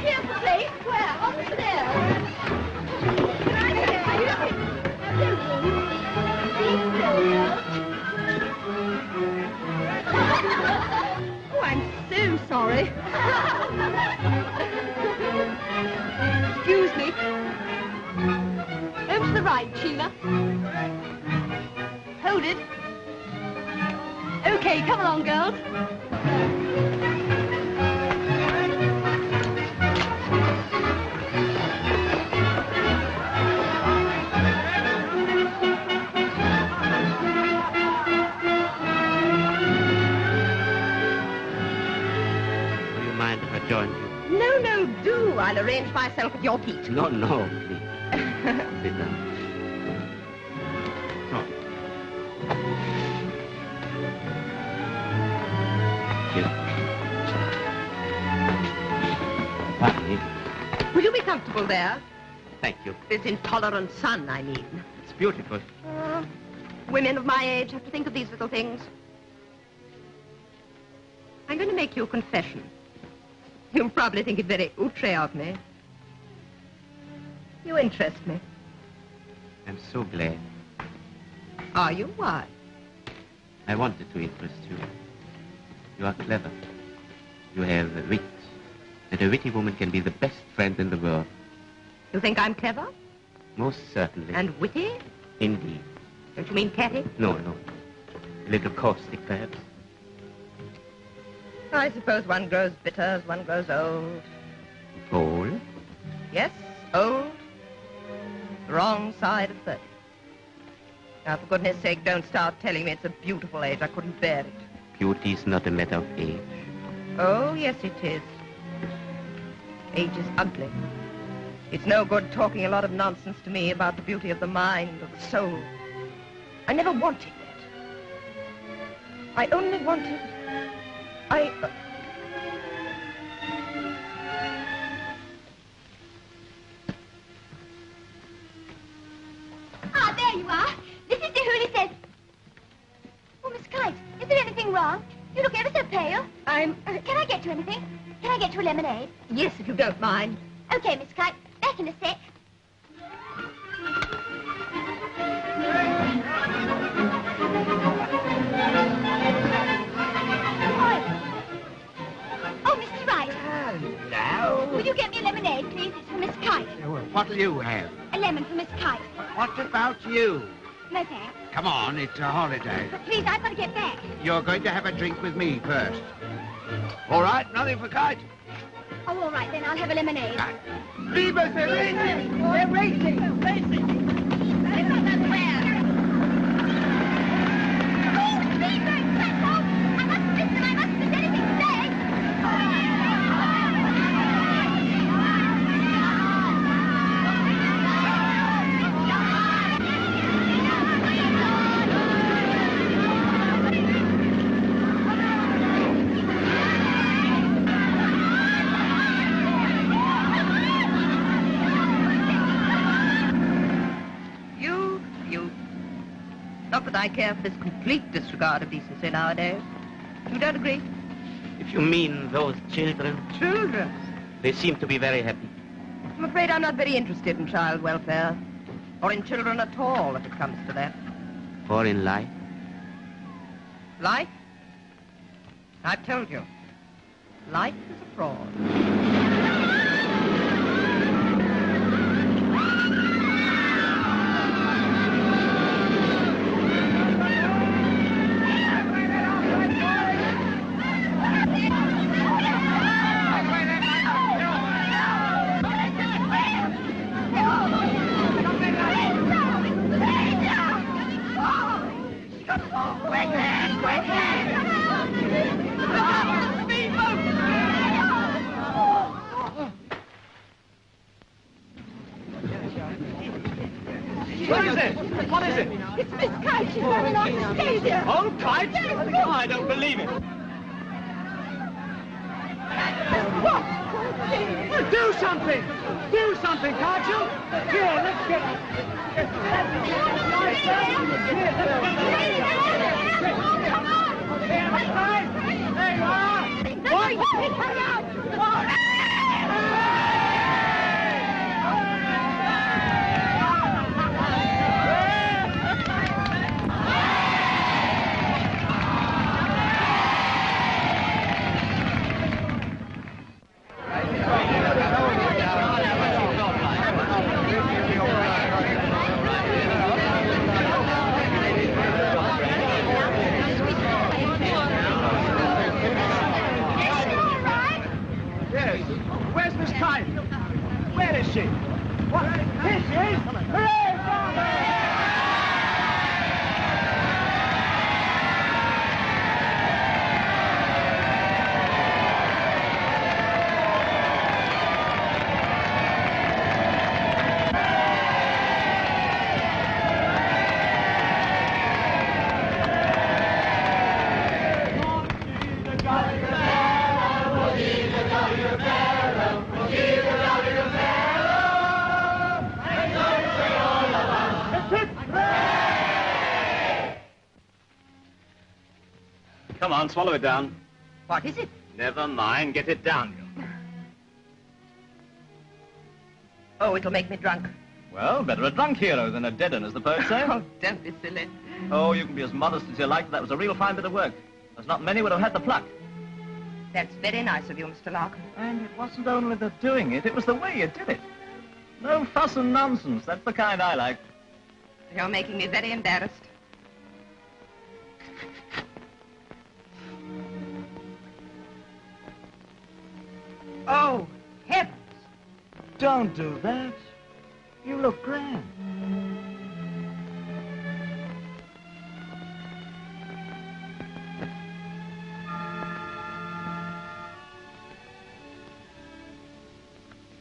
[SPEAKER 14] Here's the place. Where? On the stairs.
[SPEAKER 1] Oh, I'm so sorry. Excuse me. Over to the right, Sheila. Hold it. Okay, come along, girls.
[SPEAKER 8] Join you.
[SPEAKER 1] No, no, do. I'll arrange myself at your feet.
[SPEAKER 8] No, no, please. Sit down. Oh. Here.
[SPEAKER 1] Will you be comfortable there?
[SPEAKER 8] Thank you.
[SPEAKER 1] This intolerant sun, I mean.
[SPEAKER 8] It's beautiful.
[SPEAKER 1] Women of my age have to think of these little things. I'm going to make you a confession. You'll probably think it very outre of me. You interest me.
[SPEAKER 8] I'm so glad.
[SPEAKER 1] Are you? Why?
[SPEAKER 8] I wanted to interest you. You are clever. You have wit. And a witty woman can be the best friend in the world.
[SPEAKER 1] You think I'm clever?
[SPEAKER 8] Most certainly.
[SPEAKER 1] And witty?
[SPEAKER 8] Indeed.
[SPEAKER 1] Don't you mean catty?
[SPEAKER 8] No, no. A little caustic, perhaps.
[SPEAKER 1] I suppose one grows bitter as one grows old.
[SPEAKER 8] Old?
[SPEAKER 1] Yes, old. The wrong side of 30. Now, for goodness sake, don't start telling me it's a beautiful age. I couldn't bear it.
[SPEAKER 8] Beauty is not a matter of age.
[SPEAKER 1] Oh, yes, it is. Age is ugly. It's no good talking a lot of nonsense to me about the beauty of the mind or the soul. I never wanted that. I only wanted...
[SPEAKER 14] Ah, there you are. Mrs. Dooley says... Oh, Miss Kite, is there anything wrong? You look ever so pale.
[SPEAKER 1] Can
[SPEAKER 14] I get you anything? Can I get you a lemonade?
[SPEAKER 1] Yes, if you don't mind.
[SPEAKER 14] Okay, Miss Kite. Back in a sec. Oh, Mr. Wright.
[SPEAKER 10] Hello.
[SPEAKER 14] Will you get me a lemonade, please? It's for Miss Kite.
[SPEAKER 10] What'll you have?
[SPEAKER 14] A lemon for Miss Kite.
[SPEAKER 10] What about you?
[SPEAKER 14] No thanks.
[SPEAKER 10] Come on, it's a holiday.
[SPEAKER 14] But please, I've got to get back.
[SPEAKER 10] You're going to have a drink with me first. All right, nothing for Kite.
[SPEAKER 14] Oh, all right, then I'll have a lemonade.
[SPEAKER 10] Leave us, they're racing! They're racing! Racing!
[SPEAKER 1] I care for this complete disregard of decency nowadays. You don't agree?
[SPEAKER 8] If you mean those children...
[SPEAKER 1] Children?
[SPEAKER 8] They seem to be very happy.
[SPEAKER 1] I'm afraid I'm not very interested in child welfare. Or in children at all, if it comes to that.
[SPEAKER 8] Or in life.
[SPEAKER 1] Life? I've told you. Life is a fraud.
[SPEAKER 6] What is it? What is it?
[SPEAKER 14] It's Miss Kite. She's running off to Stasia.
[SPEAKER 6] Oh, Kite? Oh, I don't believe it.
[SPEAKER 14] What?
[SPEAKER 6] Do something! Do something, can't you?
[SPEAKER 11] Here, let's get up. There you are. Boy, hurry up. Where is she? What? Here she is! Hooray!
[SPEAKER 6] Come on, swallow it down.
[SPEAKER 1] What is it?
[SPEAKER 6] Never mind, get it down.
[SPEAKER 1] Oh, it'll make me drunk.
[SPEAKER 6] Well, better a drunk hero than a dead one, as the poets say.
[SPEAKER 1] Oh, don't be silly.
[SPEAKER 6] Oh, you can be as modest as you like, but that was a real fine bit of work. There's not many would have had the pluck.
[SPEAKER 1] That's very nice of you, Mr. Larkin.
[SPEAKER 6] And it wasn't only the doing it was the way you did it. No fuss and nonsense. That's the kind I like.
[SPEAKER 1] You're making me very embarrassed. Oh, heavens.
[SPEAKER 6] Don't do that. You look grand.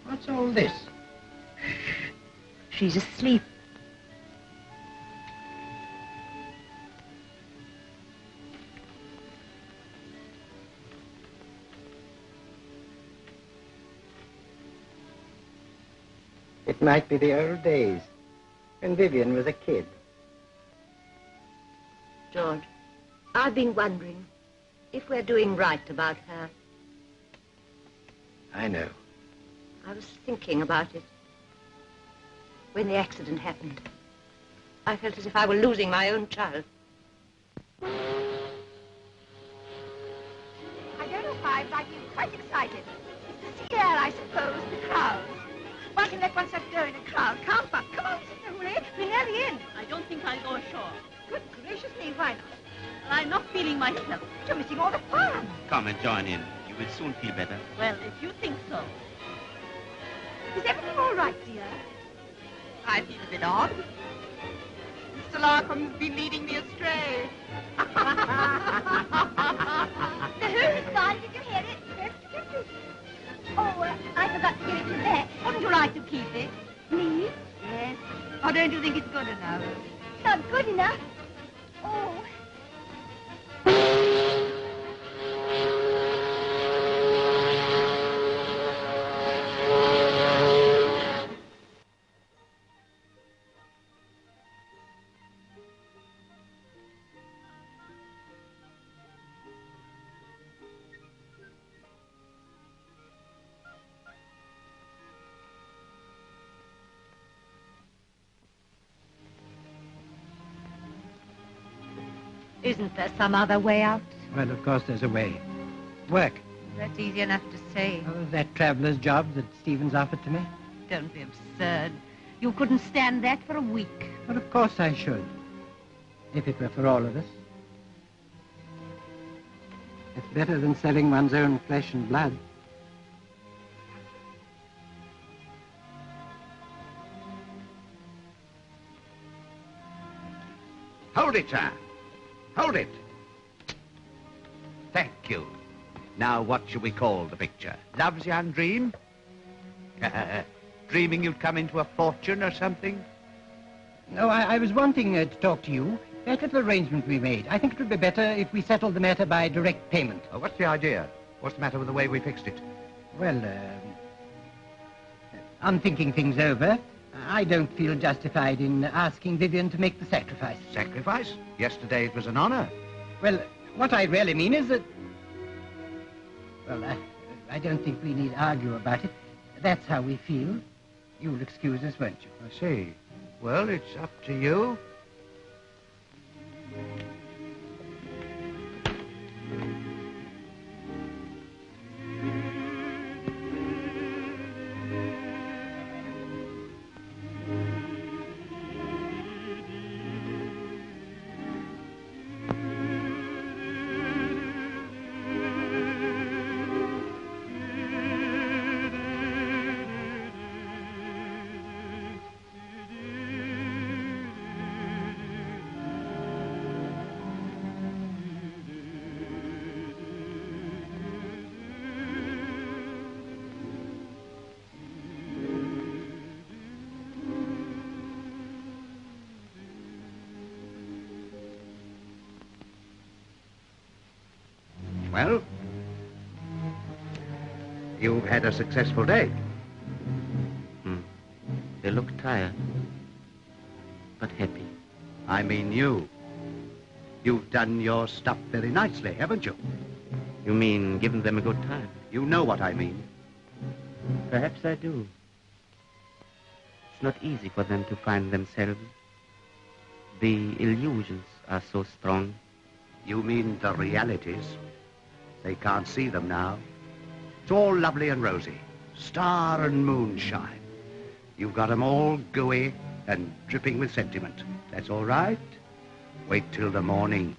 [SPEAKER 4] What's all this?
[SPEAKER 2] She's asleep.
[SPEAKER 4] It might be the old days, when Vivian was a kid.
[SPEAKER 2] George, I've been wondering if we're doing right about her.
[SPEAKER 4] I know.
[SPEAKER 2] I was thinking about it. When the accident happened, I felt as if I were losing my own child.
[SPEAKER 14] I don't know why, but I feel quite excited. It's the sea air, I suppose, the crowds. One can let oneself go in a crowd, can't one? Come on, Mr. Wright, we're nearly in.
[SPEAKER 7] I don't think I'll go ashore.
[SPEAKER 14] Good gracious me, why not?
[SPEAKER 7] I'm not feeling myself.
[SPEAKER 14] You're missing all the fun.
[SPEAKER 8] Come and join in. You will soon feel better.
[SPEAKER 7] Well, if you think so.
[SPEAKER 14] Is everything all right, dear?
[SPEAKER 1] I feel a bit odd. Mr. Larkham's been leading me astray.
[SPEAKER 14] The who's gone, did you hear it? Oh, I forgot to give it to Beck.
[SPEAKER 1] Wouldn't you like to keep it?
[SPEAKER 14] Me?
[SPEAKER 1] Yes. Or don't you think it's good enough?
[SPEAKER 14] Not good enough. Oh.
[SPEAKER 2] Isn't there some other way out?
[SPEAKER 4] Well, of course there's a way. Work.
[SPEAKER 2] That's easy enough to say.
[SPEAKER 4] Oh, that traveller's job that Stephen's offered to me?
[SPEAKER 2] Don't be absurd. You couldn't stand that for a week.
[SPEAKER 4] Well, of course I should. If it were for all of us. It's better than selling one's own flesh and blood.
[SPEAKER 10] Hold it, sir. Hold it. Thank you. Now, what shall we call the picture? Love's young dream? Dreaming you'd come into a fortune or something?
[SPEAKER 4] No, I was wanting to talk to you. That little arrangement we made. I think it would be better if we settled the matter by direct payment.
[SPEAKER 10] Oh, what's the idea? What's the matter with the way we fixed it?
[SPEAKER 4] Well, on thinking things over, I don't feel justified in asking Vivian to make the sacrifice.
[SPEAKER 10] Sacrifice? Yesterday it was an honor.
[SPEAKER 4] Well, what I really mean is that... Well, I don't think we need argue about it. That's how we feel. You'll excuse us, won't you?
[SPEAKER 10] I see. Well, it's up to you. Well, you've had a successful day.
[SPEAKER 8] They look tired, but happy.
[SPEAKER 10] I mean you. You've done your stuff very nicely, haven't you?
[SPEAKER 8] You mean given them a good time?
[SPEAKER 10] You know what I mean.
[SPEAKER 8] Perhaps I do. It's not easy for them to find themselves. The illusions are so strong.
[SPEAKER 10] You mean the realities? They can't see them now. It's all lovely and rosy. Star and moonshine. You've got 'em all gooey and dripping with sentiment. That's all right. Wait till the morning.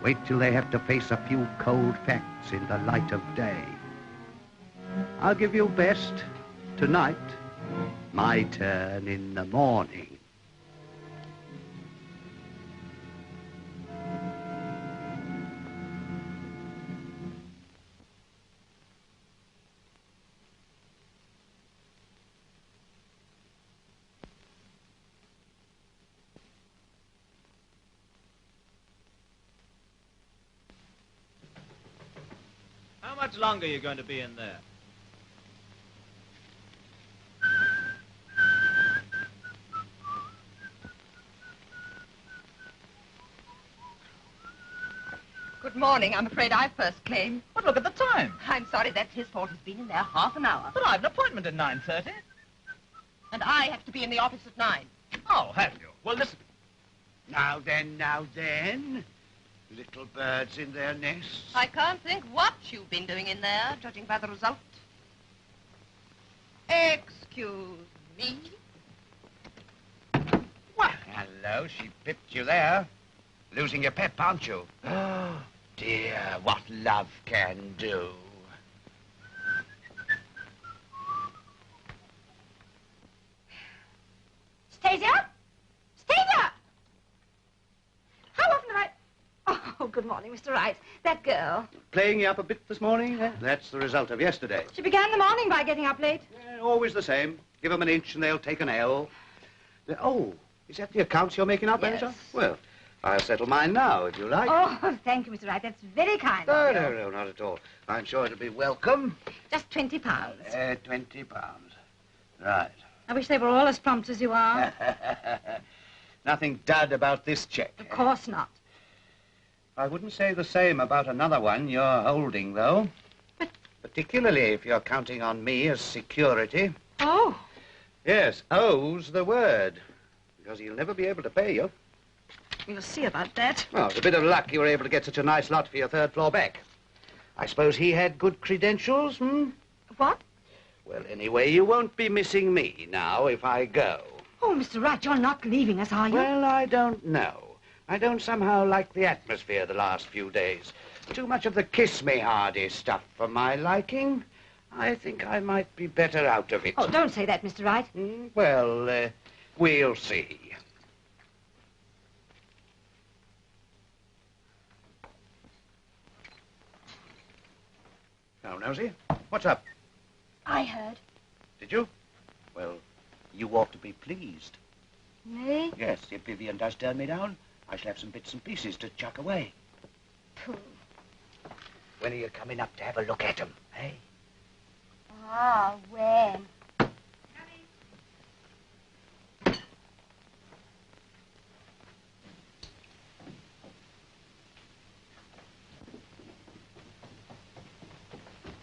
[SPEAKER 10] Wait till they have to face a few cold facts in the light of day. I'll give you best tonight. My turn in the morning.
[SPEAKER 6] How much longer are you going to be in there?
[SPEAKER 12] Good morning. I'm afraid I first came.
[SPEAKER 15] But look at the time.
[SPEAKER 12] I'm sorry, that's his fault. He's been in there half an hour.
[SPEAKER 15] But I've an appointment at 9:30.
[SPEAKER 12] And I have to be in the office at 9.
[SPEAKER 15] Oh, have you? Well, listen.
[SPEAKER 10] Now then. Little birds in their nests.
[SPEAKER 12] I can't think what you've been doing in there, judging by the result. Excuse me.
[SPEAKER 10] Well, hello, she pipped you there. Losing your pep, aren't you? Oh, dear, what love can do.
[SPEAKER 14] Stasia? Stasia! How often have I... Oh, good morning, Mr. Wright. That girl.
[SPEAKER 10] Playing you up a bit this morning? That's the result of yesterday.
[SPEAKER 14] She began the morning by getting up late.
[SPEAKER 10] Always the same. Give them an inch and they'll take an L. Oh, is that the accounts you're making up,
[SPEAKER 14] Yes.
[SPEAKER 10] Angela? Well, I'll settle mine now, if you like.
[SPEAKER 14] Oh, thank you, Mr. Wright. That's very kind of you.
[SPEAKER 10] No, not at all. I'm sure it'll be welcome.
[SPEAKER 14] Just £20.
[SPEAKER 10] £20. Right.
[SPEAKER 14] I wish they were all as prompt as you are.
[SPEAKER 10] Nothing dud about this check.
[SPEAKER 14] Of course not.
[SPEAKER 10] I wouldn't say the same about another one you're holding, though.
[SPEAKER 14] But...
[SPEAKER 10] Particularly if you're counting on me as security.
[SPEAKER 14] Oh.
[SPEAKER 10] Yes, O's the word. Because he'll never be able to pay you.
[SPEAKER 14] We'll see about that.
[SPEAKER 10] Well, it's a bit of luck you were able to get such a nice lot for your third floor back. I suppose he had good credentials,
[SPEAKER 14] What?
[SPEAKER 10] Well, anyway, you won't be missing me now if I go.
[SPEAKER 14] Oh, Mr. Wright, you're not leaving us, are you?
[SPEAKER 10] Well, I don't know. I don't somehow like the atmosphere the last few days. Too much of the kiss-me-hardy stuff for my liking. I think I might be better out of it.
[SPEAKER 14] Oh, don't say that, Mr. Wright.
[SPEAKER 10] Well, we'll see. Now, Nosy, what's up?
[SPEAKER 14] I heard.
[SPEAKER 10] Did you? Well, you ought to be pleased.
[SPEAKER 14] Me?
[SPEAKER 10] Yes, if Vivian does turn me down, I shall have some bits and pieces to chuck away.
[SPEAKER 14] Pooh.
[SPEAKER 10] When are you coming up to have a look at 'em, eh?
[SPEAKER 14] Ah, when?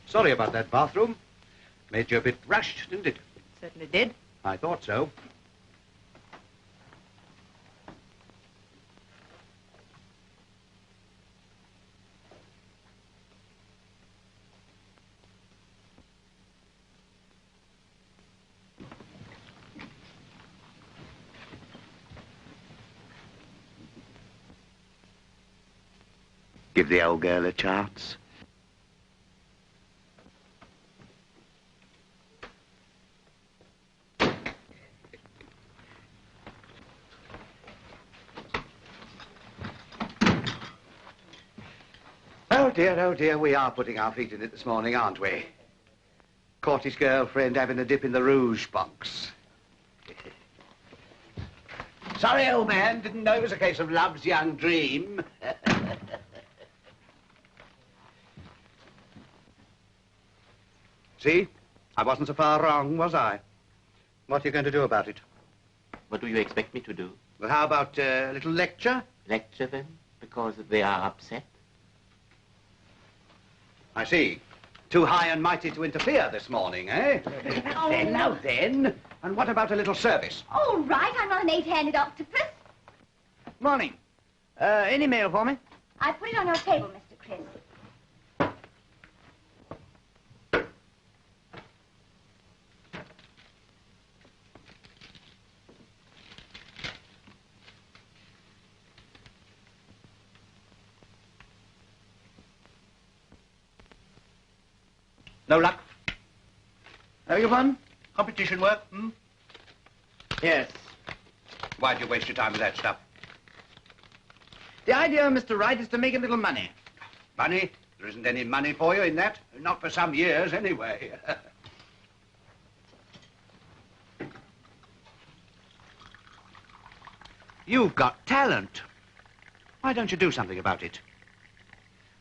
[SPEAKER 10] Sorry about that bathroom. Made you a bit rushed, didn't it?
[SPEAKER 12] Certainly did.
[SPEAKER 10] I thought so.
[SPEAKER 11] Give the old girl a chance.
[SPEAKER 10] Oh dear, we are putting our feet in it this morning, aren't we? Caught his girlfriend having a dip in the rouge box. Sorry, old man, didn't know it was a case of love's young dream. See? I wasn't so far wrong, was I? What are you going to do about it?
[SPEAKER 8] What do you expect me to do?
[SPEAKER 10] Well, how about a little lecture?
[SPEAKER 8] Lecture them because they are upset?
[SPEAKER 10] I see. Too high and mighty to interfere this morning, eh? Now then. And what about a little service?
[SPEAKER 14] All right, I'm not an eight-handed octopus.
[SPEAKER 16] Morning. Any mail for me?
[SPEAKER 14] I put it on your table, Mr. Chris.
[SPEAKER 10] No luck?
[SPEAKER 16] Beg your pardon?
[SPEAKER 10] Competition work,
[SPEAKER 16] Yes.
[SPEAKER 10] Why'd you waste your time with that stuff?
[SPEAKER 16] The idea, Mr. Wright, is to make a little money.
[SPEAKER 10] Money? There isn't any money for you in that. Not for some years, anyway. You've got talent. Why don't you do something about it?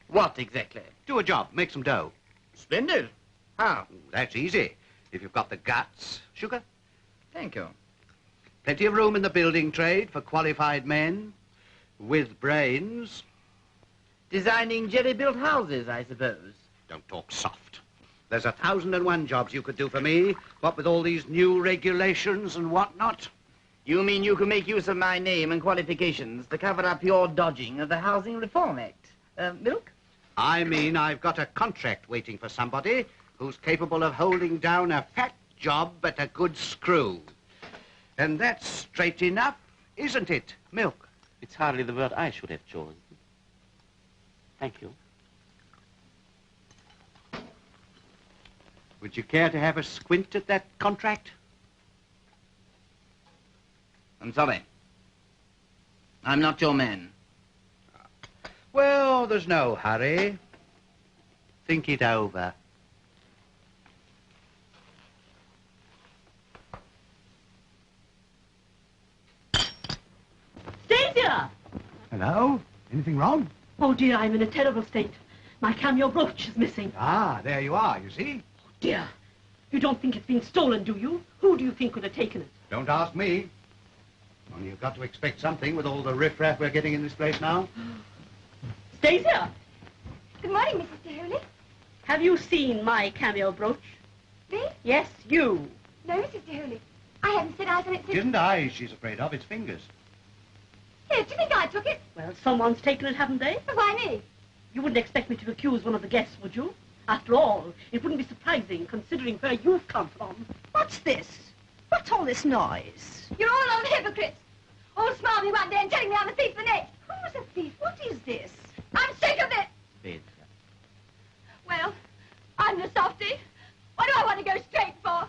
[SPEAKER 16] What exactly?
[SPEAKER 10] Do a job, make some dough.
[SPEAKER 16] Splendid. How?
[SPEAKER 10] That's easy. If you've got the guts. Sugar?
[SPEAKER 16] Thank you.
[SPEAKER 10] Plenty of room in the building trade for qualified men with brains.
[SPEAKER 16] Designing jerry-built houses, I suppose.
[SPEAKER 10] Don't talk soft. There's 1,001 jobs you could do for me, what with all these new regulations and whatnot.
[SPEAKER 16] You mean you can make use of my name and qualifications to cover up your dodging of the Housing Reform Act? Milk?
[SPEAKER 10] I mean I've got a contract waiting for somebody who's capable of holding down a fat job at a good screw. And that's straight enough, isn't it, Milk?
[SPEAKER 8] It's hardly the word I should have chosen. Thank you.
[SPEAKER 10] Would you care to have a squint at that contract?
[SPEAKER 16] I'm sorry. I'm not your man.
[SPEAKER 10] Well, there's no hurry. Think it over.
[SPEAKER 7] Stasia!
[SPEAKER 10] Hello? Anything wrong?
[SPEAKER 7] Oh, dear, I'm in a terrible state. My cameo brooch is missing.
[SPEAKER 10] Ah, there you are, you see?
[SPEAKER 7] Oh, dear. You don't think it's been stolen, do you? Who do you think could have taken it?
[SPEAKER 10] Don't ask me. Only you've got to expect something with all the riffraff we're getting in this place now.
[SPEAKER 7] Stasia!
[SPEAKER 14] Good morning, Mrs. DeHooley.
[SPEAKER 7] Have you seen my cameo brooch?
[SPEAKER 14] Me?
[SPEAKER 7] Yes, you.
[SPEAKER 14] No, Mrs. DeHooley. I haven't set eyes on it
[SPEAKER 10] It
[SPEAKER 14] since...
[SPEAKER 10] isn't eyes she's afraid of, it's fingers.
[SPEAKER 14] Here, do you think I took it?
[SPEAKER 7] Well, someone's taken it, haven't they?
[SPEAKER 14] But why me?
[SPEAKER 7] You wouldn't expect me to accuse one of the guests, would you? After all, it wouldn't be surprising, considering where you've come from.
[SPEAKER 2] What's this? What's all this noise?
[SPEAKER 14] You're all old hypocrites. All smarmy one day and telling me I'm a thief the next.
[SPEAKER 2] Who's a thief? What is this?
[SPEAKER 14] I'm sick of it.
[SPEAKER 8] Veidt.
[SPEAKER 14] Well, I'm the softy. What do I want to go straight for?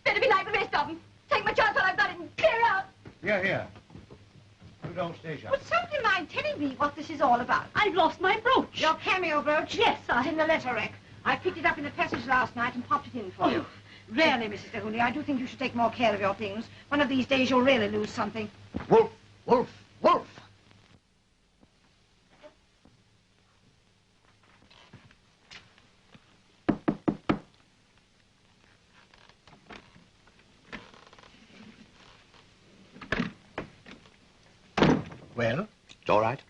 [SPEAKER 14] Better be like the rest of them. Take my chance while I've got it and clear out.
[SPEAKER 10] Here. Good old Stasia.
[SPEAKER 2] Would somebody mind telling me what this is all about?
[SPEAKER 7] I've lost my brooch.
[SPEAKER 2] Your cameo brooch?
[SPEAKER 7] Yes,
[SPEAKER 2] It's in the letter rack. I picked it up in the passage last night and popped it in for you. Really, Mrs. DeHooley, I do think you should take more care of your things. One of these days you'll really lose something.
[SPEAKER 10] Wolf, wolf, wolf. Well? It's all right.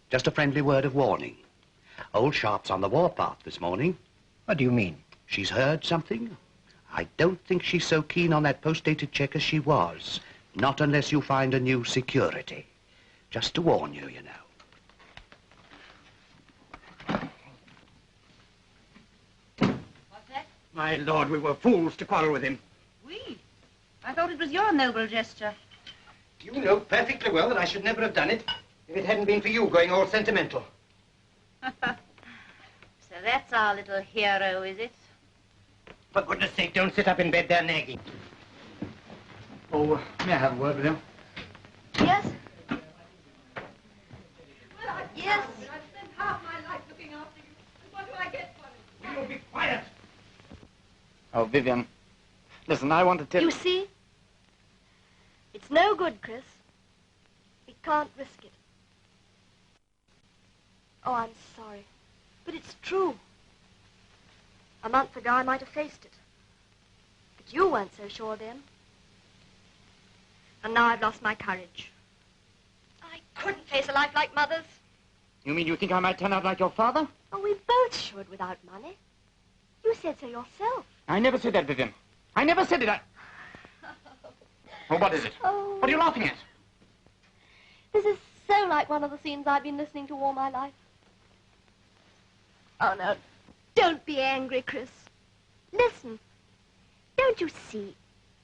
[SPEAKER 10] Just a friendly word of warning. Old Sharpe's on the warpath this morning.
[SPEAKER 4] What do you mean?
[SPEAKER 10] She's heard something. I don't think she's so keen on that post-dated check as she was. Not unless you find a new security. Just to warn you, you know.
[SPEAKER 2] What's that?
[SPEAKER 4] My lord, we were fools to quarrel with him.
[SPEAKER 2] We? I thought it was your noble gesture.
[SPEAKER 4] You know perfectly well that I should never have done it if it hadn't been for you going all sentimental.
[SPEAKER 2] So that's our little hero, is it?
[SPEAKER 4] For goodness sake, don't sit up in bed there nagging.
[SPEAKER 9] Oh, may I have a word with you?
[SPEAKER 14] Yes?
[SPEAKER 3] Yes. I've spent half my life looking after you. And what do I get for it?
[SPEAKER 4] You be quiet.
[SPEAKER 5] Oh, Vivian. Listen, I want to tell
[SPEAKER 17] You see? It's no good, Chris. We can't risk it. Oh, I'm sorry. But it's true. A month ago, I might have faced it. But you weren't so sure then. And now I've lost my courage. I couldn't face a life like Mother's.
[SPEAKER 5] You mean you think I might turn out like your father?
[SPEAKER 17] Oh, we both should without money. You said so yourself.
[SPEAKER 5] I never said that, Vivian. I never said it. Well, what is it?
[SPEAKER 17] Oh.
[SPEAKER 5] What are you laughing at?
[SPEAKER 17] This is so like one of the scenes I've been listening to all my life. Oh, no. Don't be angry, Chris. Listen. Don't you see?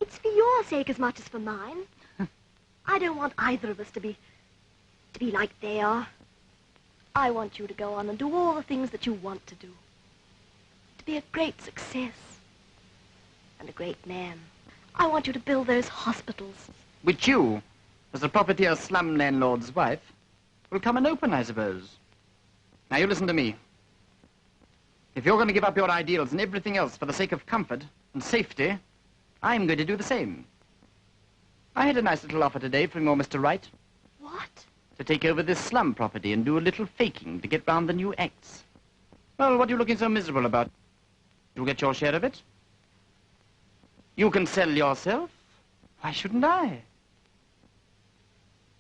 [SPEAKER 17] It's for your sake as much as for mine. I don't want either of us to be like they are. I want you to go on and do all the things that you want to do. To be a great success. And a great man. I want you to build those hospitals.
[SPEAKER 5] Which you, as a propertier slum landlord's wife, will come and open, I suppose. Now, you listen to me. If you're going to give up your ideals and everything else for the sake of comfort and safety, I'm going to do the same. I had a nice little offer today from your Mr. Wright.
[SPEAKER 17] What?
[SPEAKER 5] To take over this slum property and do a little faking to get round the new acts. Well, what are you looking so miserable about? You'll get your share of it. You can sell yourself. Why shouldn't I?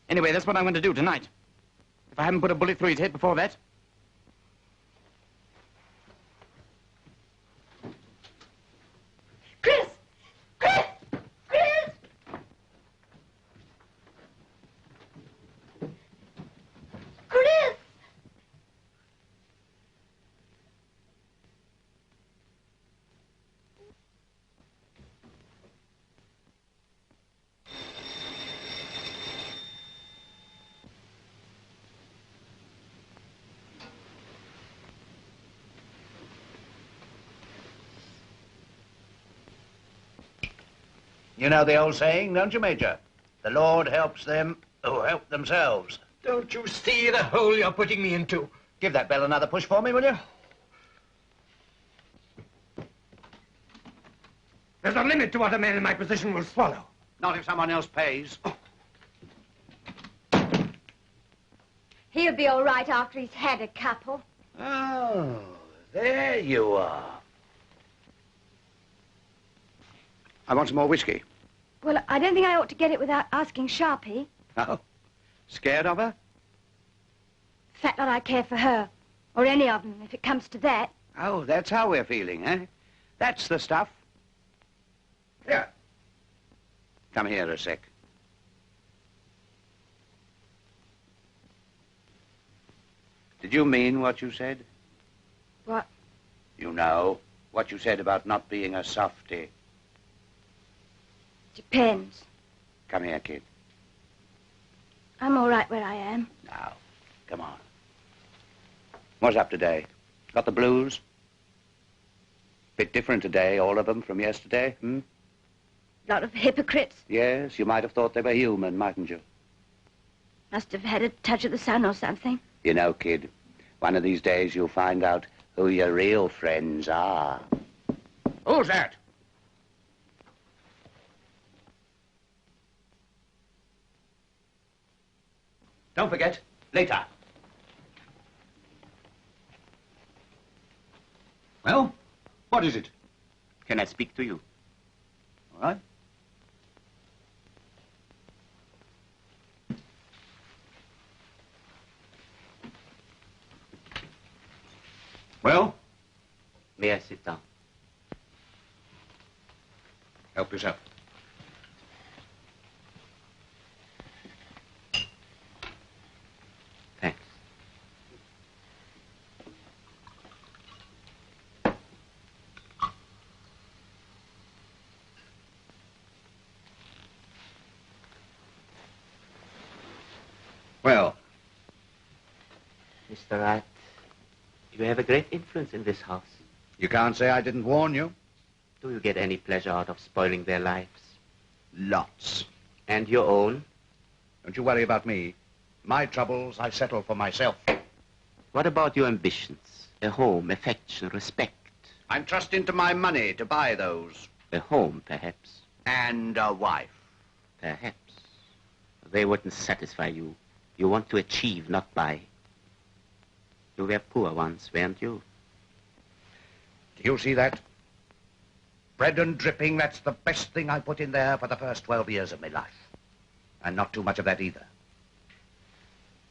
[SPEAKER 5] Anyway, that's what I'm going to do tonight. If I haven't put a bullet through his head before that.
[SPEAKER 17] Chris! Chris! Chris! Chris!
[SPEAKER 10] You know the old saying, don't you, Major? The Lord helps them who help themselves.
[SPEAKER 4] Don't you see the hole you're putting me into?
[SPEAKER 10] Give that bell another push for me, will you?
[SPEAKER 4] There's a limit to what a man in my position will swallow.
[SPEAKER 10] Not if someone else pays.
[SPEAKER 14] He'll be all right after he's had a couple.
[SPEAKER 10] Oh, there you are. I want some more whiskey.
[SPEAKER 14] Well, I don't think I ought to get it without asking Sharpe.
[SPEAKER 10] Oh, scared of her?
[SPEAKER 14] Fact that I care for her, or any of them, if it comes to that.
[SPEAKER 10] Oh, that's how we're feeling, eh? That's the stuff. Here. Come here a sec. Did you mean what you said?
[SPEAKER 14] What?
[SPEAKER 10] You know, what you said about not being a softy.
[SPEAKER 14] Depends.
[SPEAKER 10] Come here, kid.
[SPEAKER 14] I'm all right where I am.
[SPEAKER 10] Now, come on. What's up today? Got the blues? Bit different today, all of them, from yesterday, hmm?
[SPEAKER 14] Lot of hypocrites.
[SPEAKER 10] Yes, you might have thought they were human, mightn't you?
[SPEAKER 14] Must have had a touch of the sun or something.
[SPEAKER 10] You know, kid, one of these days you'll find out who your real friends are. Who's that? Don't forget, later. Well, what is it?
[SPEAKER 8] Can I speak to you?
[SPEAKER 10] All right. Well?
[SPEAKER 8] May I sit down?
[SPEAKER 10] Help yourself.
[SPEAKER 8] Thanks.
[SPEAKER 10] Well?
[SPEAKER 8] Mr. Wright, you have a great influence in this house.
[SPEAKER 10] You can't say I didn't warn you.
[SPEAKER 8] Do you get any pleasure out of spoiling their lives?
[SPEAKER 10] Lots.
[SPEAKER 8] And your own?
[SPEAKER 10] Don't you worry about me. My troubles I settle for myself.
[SPEAKER 8] What about your ambitions? A home, affection, respect?
[SPEAKER 10] I'm trusting to my money to buy those.
[SPEAKER 8] A home, perhaps?
[SPEAKER 10] And a wife.
[SPEAKER 8] Perhaps. They wouldn't satisfy you. You want to achieve, not buy. You were poor once, weren't you?
[SPEAKER 10] Do you see that? Bread and dripping, that's the best thing I put in there for the first 12 years of my life. And not too much of that either.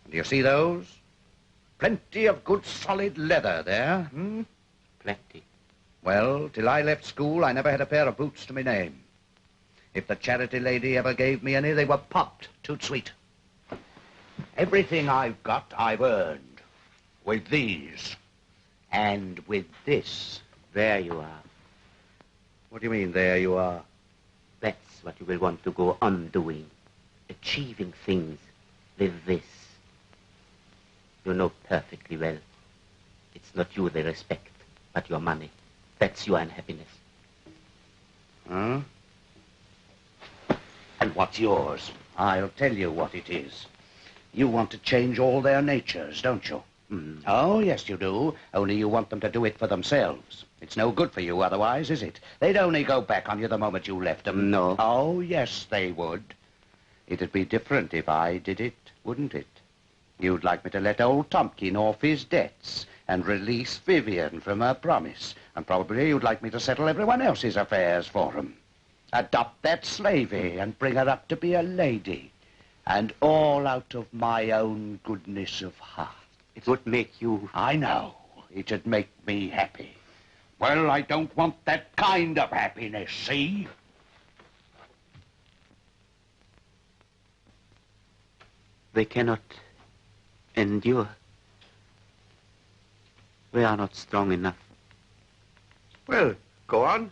[SPEAKER 10] And do you see those? Plenty of good solid leather there, hmm?
[SPEAKER 8] Plenty.
[SPEAKER 10] Well, till I left school, I never had a pair of boots to my name. If the charity lady ever gave me any, they were popped, too sweet. Everything I've got, I've earned. With these. And with this.
[SPEAKER 8] There you are.
[SPEAKER 10] What do you mean, there you are?
[SPEAKER 8] That's what you will want to go on doing. Achieving things with this. You know perfectly well. It's not you they respect, but your money. That's your unhappiness.
[SPEAKER 10] Huh? And what's yours? I'll tell you what it is. You want to change all their natures, don't you? Oh, yes, you do. Only you want them to do it for themselves. It's no good for you otherwise, is it? They'd only go back on you the moment you left them.
[SPEAKER 8] No.
[SPEAKER 10] Oh, yes, they would. It'd be different if I did it, wouldn't it? You'd like me to let old Tomkin off his debts and release Vivian from her promise. And probably you'd like me to settle everyone else's affairs for him. Adopt that slavey and bring her up to be a lady. And all out of my own goodness of heart.
[SPEAKER 8] It would make you...
[SPEAKER 10] I know. It'd make me happy. Well, I don't want that kind of happiness, see?
[SPEAKER 8] They cannot endure. We are not strong enough.
[SPEAKER 10] Well, go on.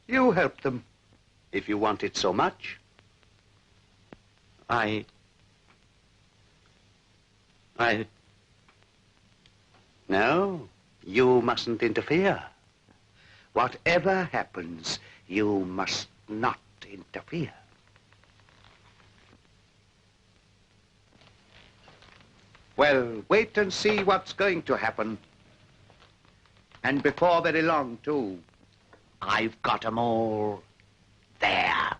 [SPEAKER 10] You help them, if you want it so much. No, you mustn't interfere. Whatever happens, you must not interfere. Well, wait and see what's going to happen. And before very long, too. I've got 'em all there.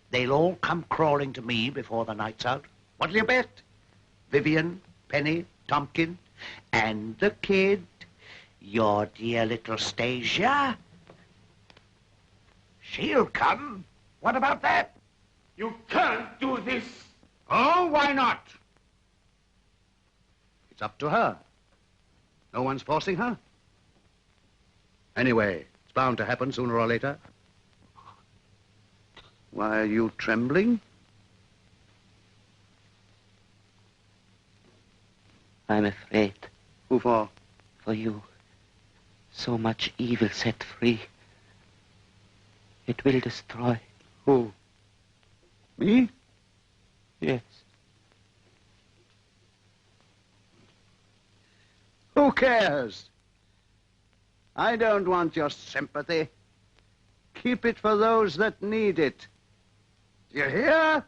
[SPEAKER 10] They'll all come crawling to me before the night's out. What'll you bet? Vivian, Penny, Tomkin, and the kid, your dear little Stasia. She'll come. What about that?
[SPEAKER 5] You can't do this.
[SPEAKER 10] Oh, why not? It's up to her. No one's forcing her. Anyway, it's bound to happen sooner or later. Why are you trembling?
[SPEAKER 8] I'm afraid.
[SPEAKER 10] Who for?
[SPEAKER 8] For you. So much evil set free. It will destroy.
[SPEAKER 10] Who? Me?
[SPEAKER 8] Yes.
[SPEAKER 10] Who cares? I don't want your sympathy. Keep it for those that need it. You hear?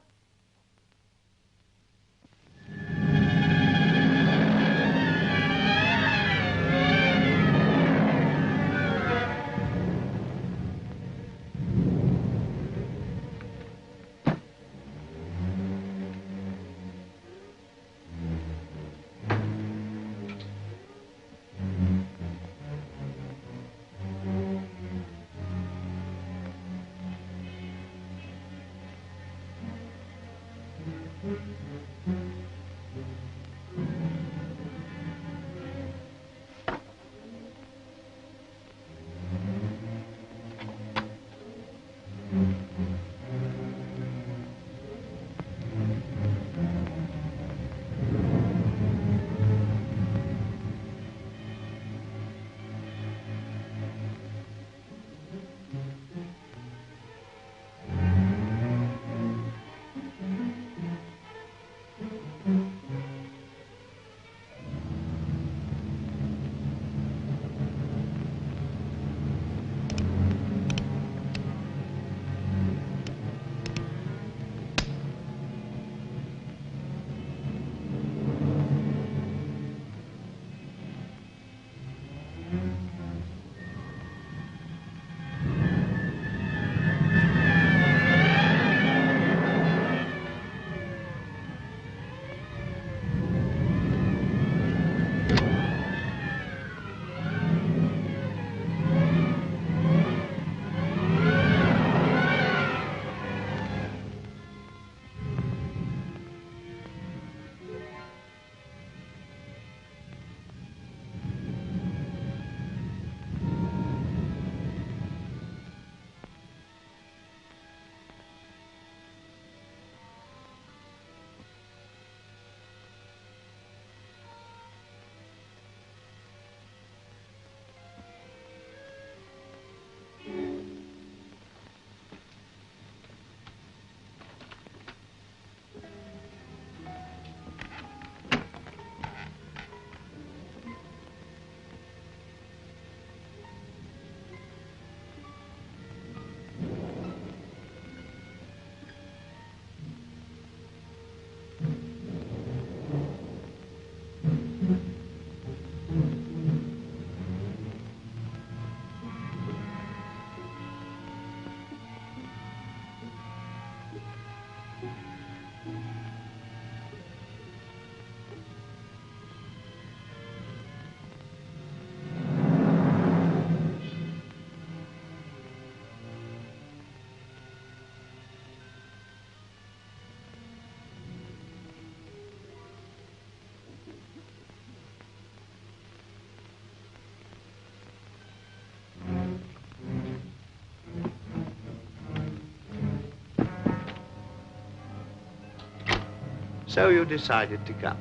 [SPEAKER 10] So you decided to come.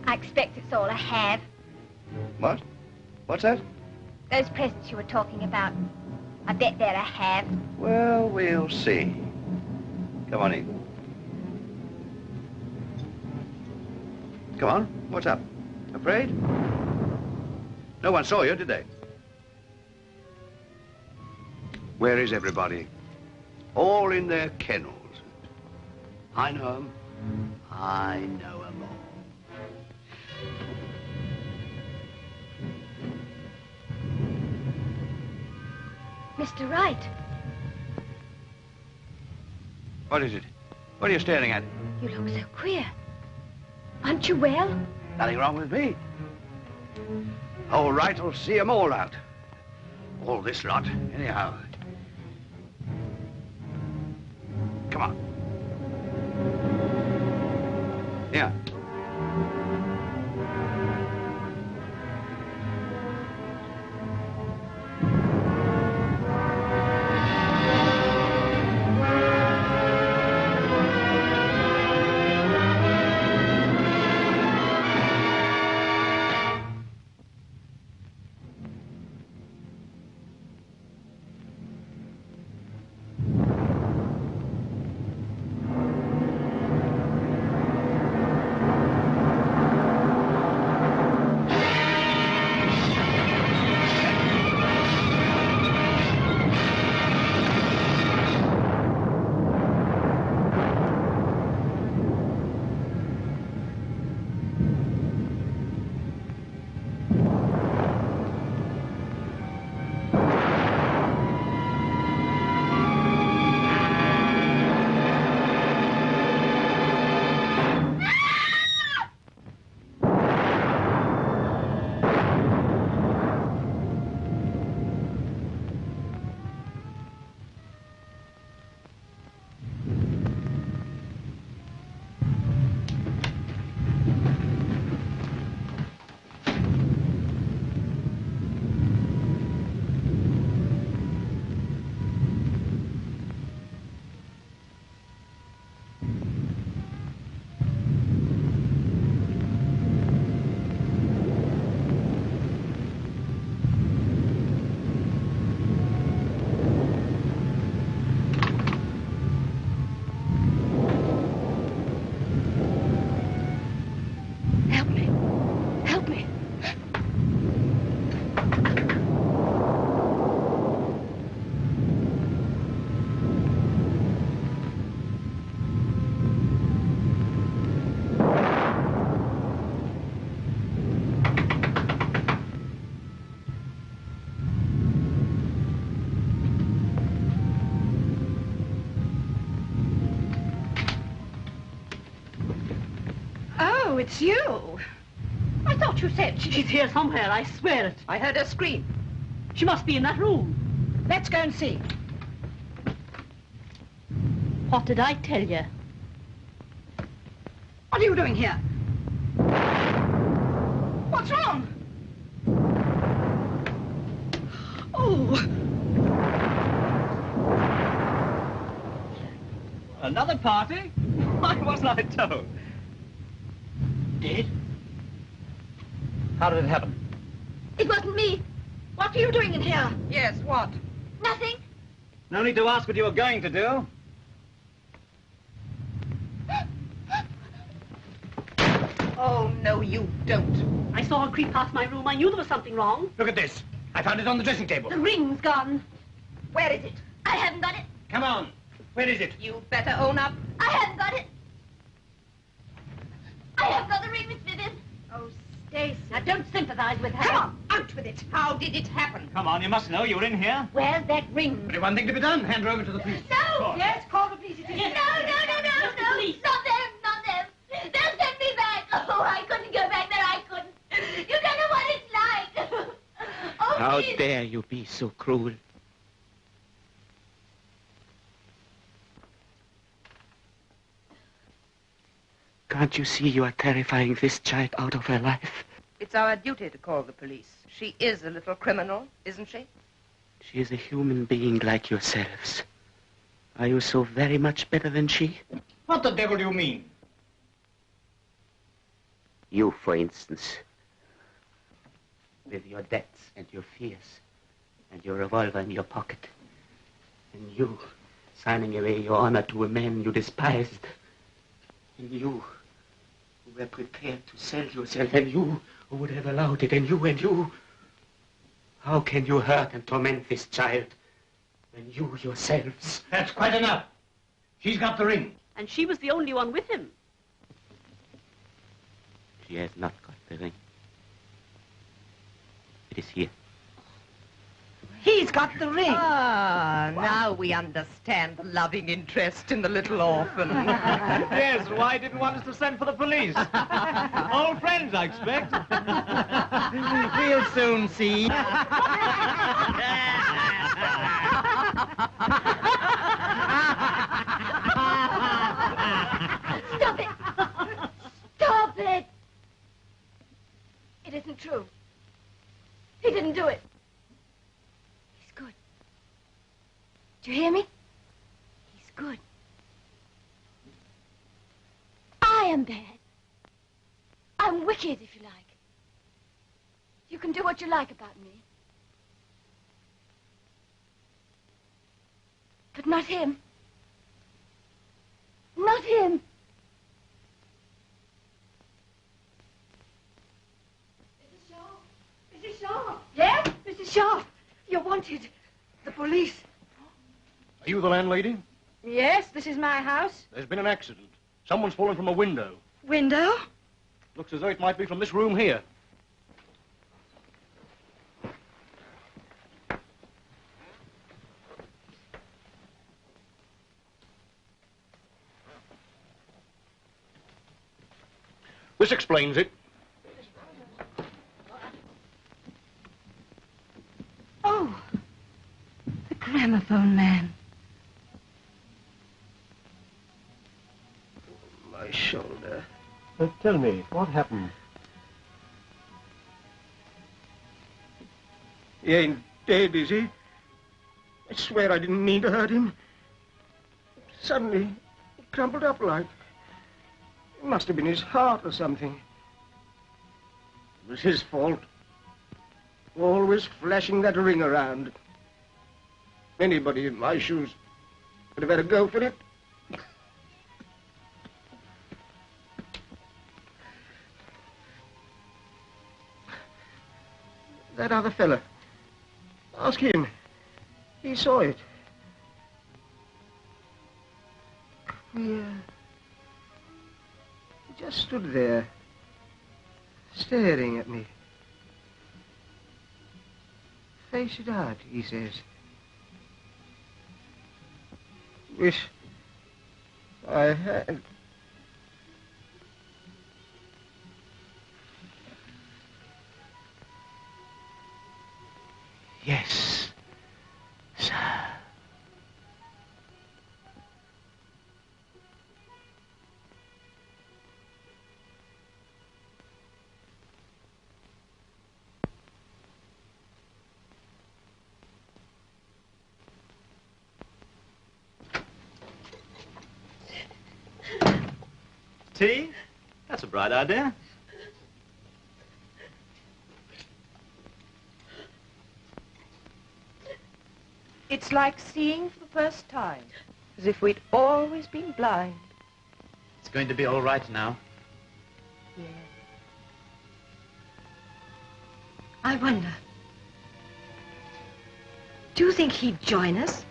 [SPEAKER 14] I expect it's all a have.
[SPEAKER 10] What? What's that?
[SPEAKER 14] Those presents you were talking about. I bet they're a have.
[SPEAKER 10] Well, we'll see. Come on in. Come on, what's up? Afraid? No one saw you, did they? Where is everybody? All in their kennels. I know 'em. I know 'em all.
[SPEAKER 17] Mr. Wright,
[SPEAKER 10] What is it? What are you staring at?
[SPEAKER 17] you look so queer. Aren't you well?
[SPEAKER 10] Nothing wrong with me. Old Wright will see 'em all out. All this lot, anyhow. Come on. Here.
[SPEAKER 1] It's you. I thought you said
[SPEAKER 7] She's here somewhere, I swear it.
[SPEAKER 1] I heard her scream.
[SPEAKER 7] She must be in that room.
[SPEAKER 1] Let's go and see.
[SPEAKER 7] What did I tell you?
[SPEAKER 1] What are you doing here? What's wrong? Oh.
[SPEAKER 6] Another party? Why wasn't I told? Dead? How did it happen?
[SPEAKER 14] It wasn't me. What are you doing in here?
[SPEAKER 1] Yes, what?
[SPEAKER 14] Nothing.
[SPEAKER 6] No need to ask what you were going to do.
[SPEAKER 1] Oh, no, you don't.
[SPEAKER 7] I saw her creep past my room. I knew there was something wrong.
[SPEAKER 6] Look at this. I found it on the dressing table.
[SPEAKER 7] The ring's gone.
[SPEAKER 1] Where is it?
[SPEAKER 14] I haven't got it.
[SPEAKER 6] Come on. Where is it?
[SPEAKER 1] You better own up.
[SPEAKER 14] I haven't got it. I haven't got the ring, Miss Vivian.
[SPEAKER 1] Oh, Stacy.
[SPEAKER 2] Now, don't sympathize with her.
[SPEAKER 1] Come on, out with it. How did it happen?
[SPEAKER 6] Come on, you must know. You were in here.
[SPEAKER 2] Where's that ring?
[SPEAKER 6] Only one thing to be done. Hand her over to the police.
[SPEAKER 14] No!
[SPEAKER 1] Yes, call
[SPEAKER 8] How dare you be so cruel? Can't you see you are terrifying this child out of her life?
[SPEAKER 12] It's our duty to call the police. She is a little criminal, isn't she?
[SPEAKER 8] She is a human being like yourselves. Are you so very much better than she?
[SPEAKER 15] What the devil do you mean?
[SPEAKER 8] You, for instance. With your debts and your fears and your revolver in your pocket. And you, signing away your honor to a man you despised. And you, who were prepared to sell yourself. And you, who would have allowed it. And you. How can you hurt and torment this child when you yourselves...
[SPEAKER 15] That's quite enough. She's got the ring.
[SPEAKER 7] And she was the only one with him.
[SPEAKER 8] She has not got the ring. It is here.
[SPEAKER 12] He's got the ring. Ah, now we understand the loving interest in the little orphan.
[SPEAKER 6] Yes, why didn't want us to send for the police? Old friends, I expect.
[SPEAKER 12] We'll soon see.
[SPEAKER 14] Stop it! Stop it! It isn't true. He didn't do it. He's good. Do you hear me? He's good. I am bad. I'm wicked, if you like. You can do what you like about me. But not him. Not him. Mrs. Sharpe. Yes? Mrs. Sharpe, you're wanted. The police.
[SPEAKER 18] Are you the landlady?
[SPEAKER 14] Yes, this is my house.
[SPEAKER 18] There's been an accident. Someone's fallen from a window.
[SPEAKER 14] Window?
[SPEAKER 18] Looks as though it might be from this room here. This explains it.
[SPEAKER 1] Oh, the gramophone man.
[SPEAKER 18] My shoulder. Tell me, what happened? He ain't dead, is he? I swear I didn't mean to hurt him. Suddenly, he crumpled up like. It must have been his heart or something. It was his fault. Always flashing that ring around. Anybody in my shoes would have had a go for it. That other fella. Ask him. He saw it. Queer. He just stood there, staring at me. Face it out, he says. Wish I had.
[SPEAKER 8] Yes, sir.
[SPEAKER 6] Tea? That's a bright idea.
[SPEAKER 12] It's like seeing for the first time, as if we'd always been blind.
[SPEAKER 15] It's going to be all right now.
[SPEAKER 12] Yeah.
[SPEAKER 1] I wonder. Do you think he'd join us?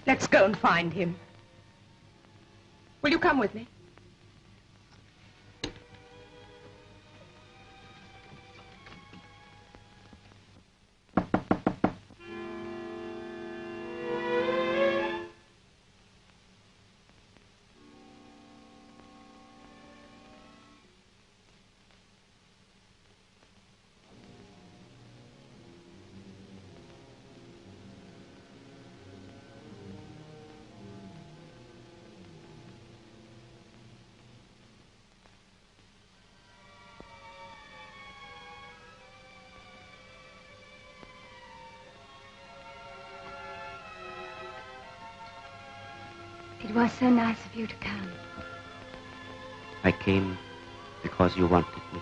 [SPEAKER 12] Let's go and find him. Will you come with me?
[SPEAKER 14] It was so nice of you to come.
[SPEAKER 8] I came because you wanted me.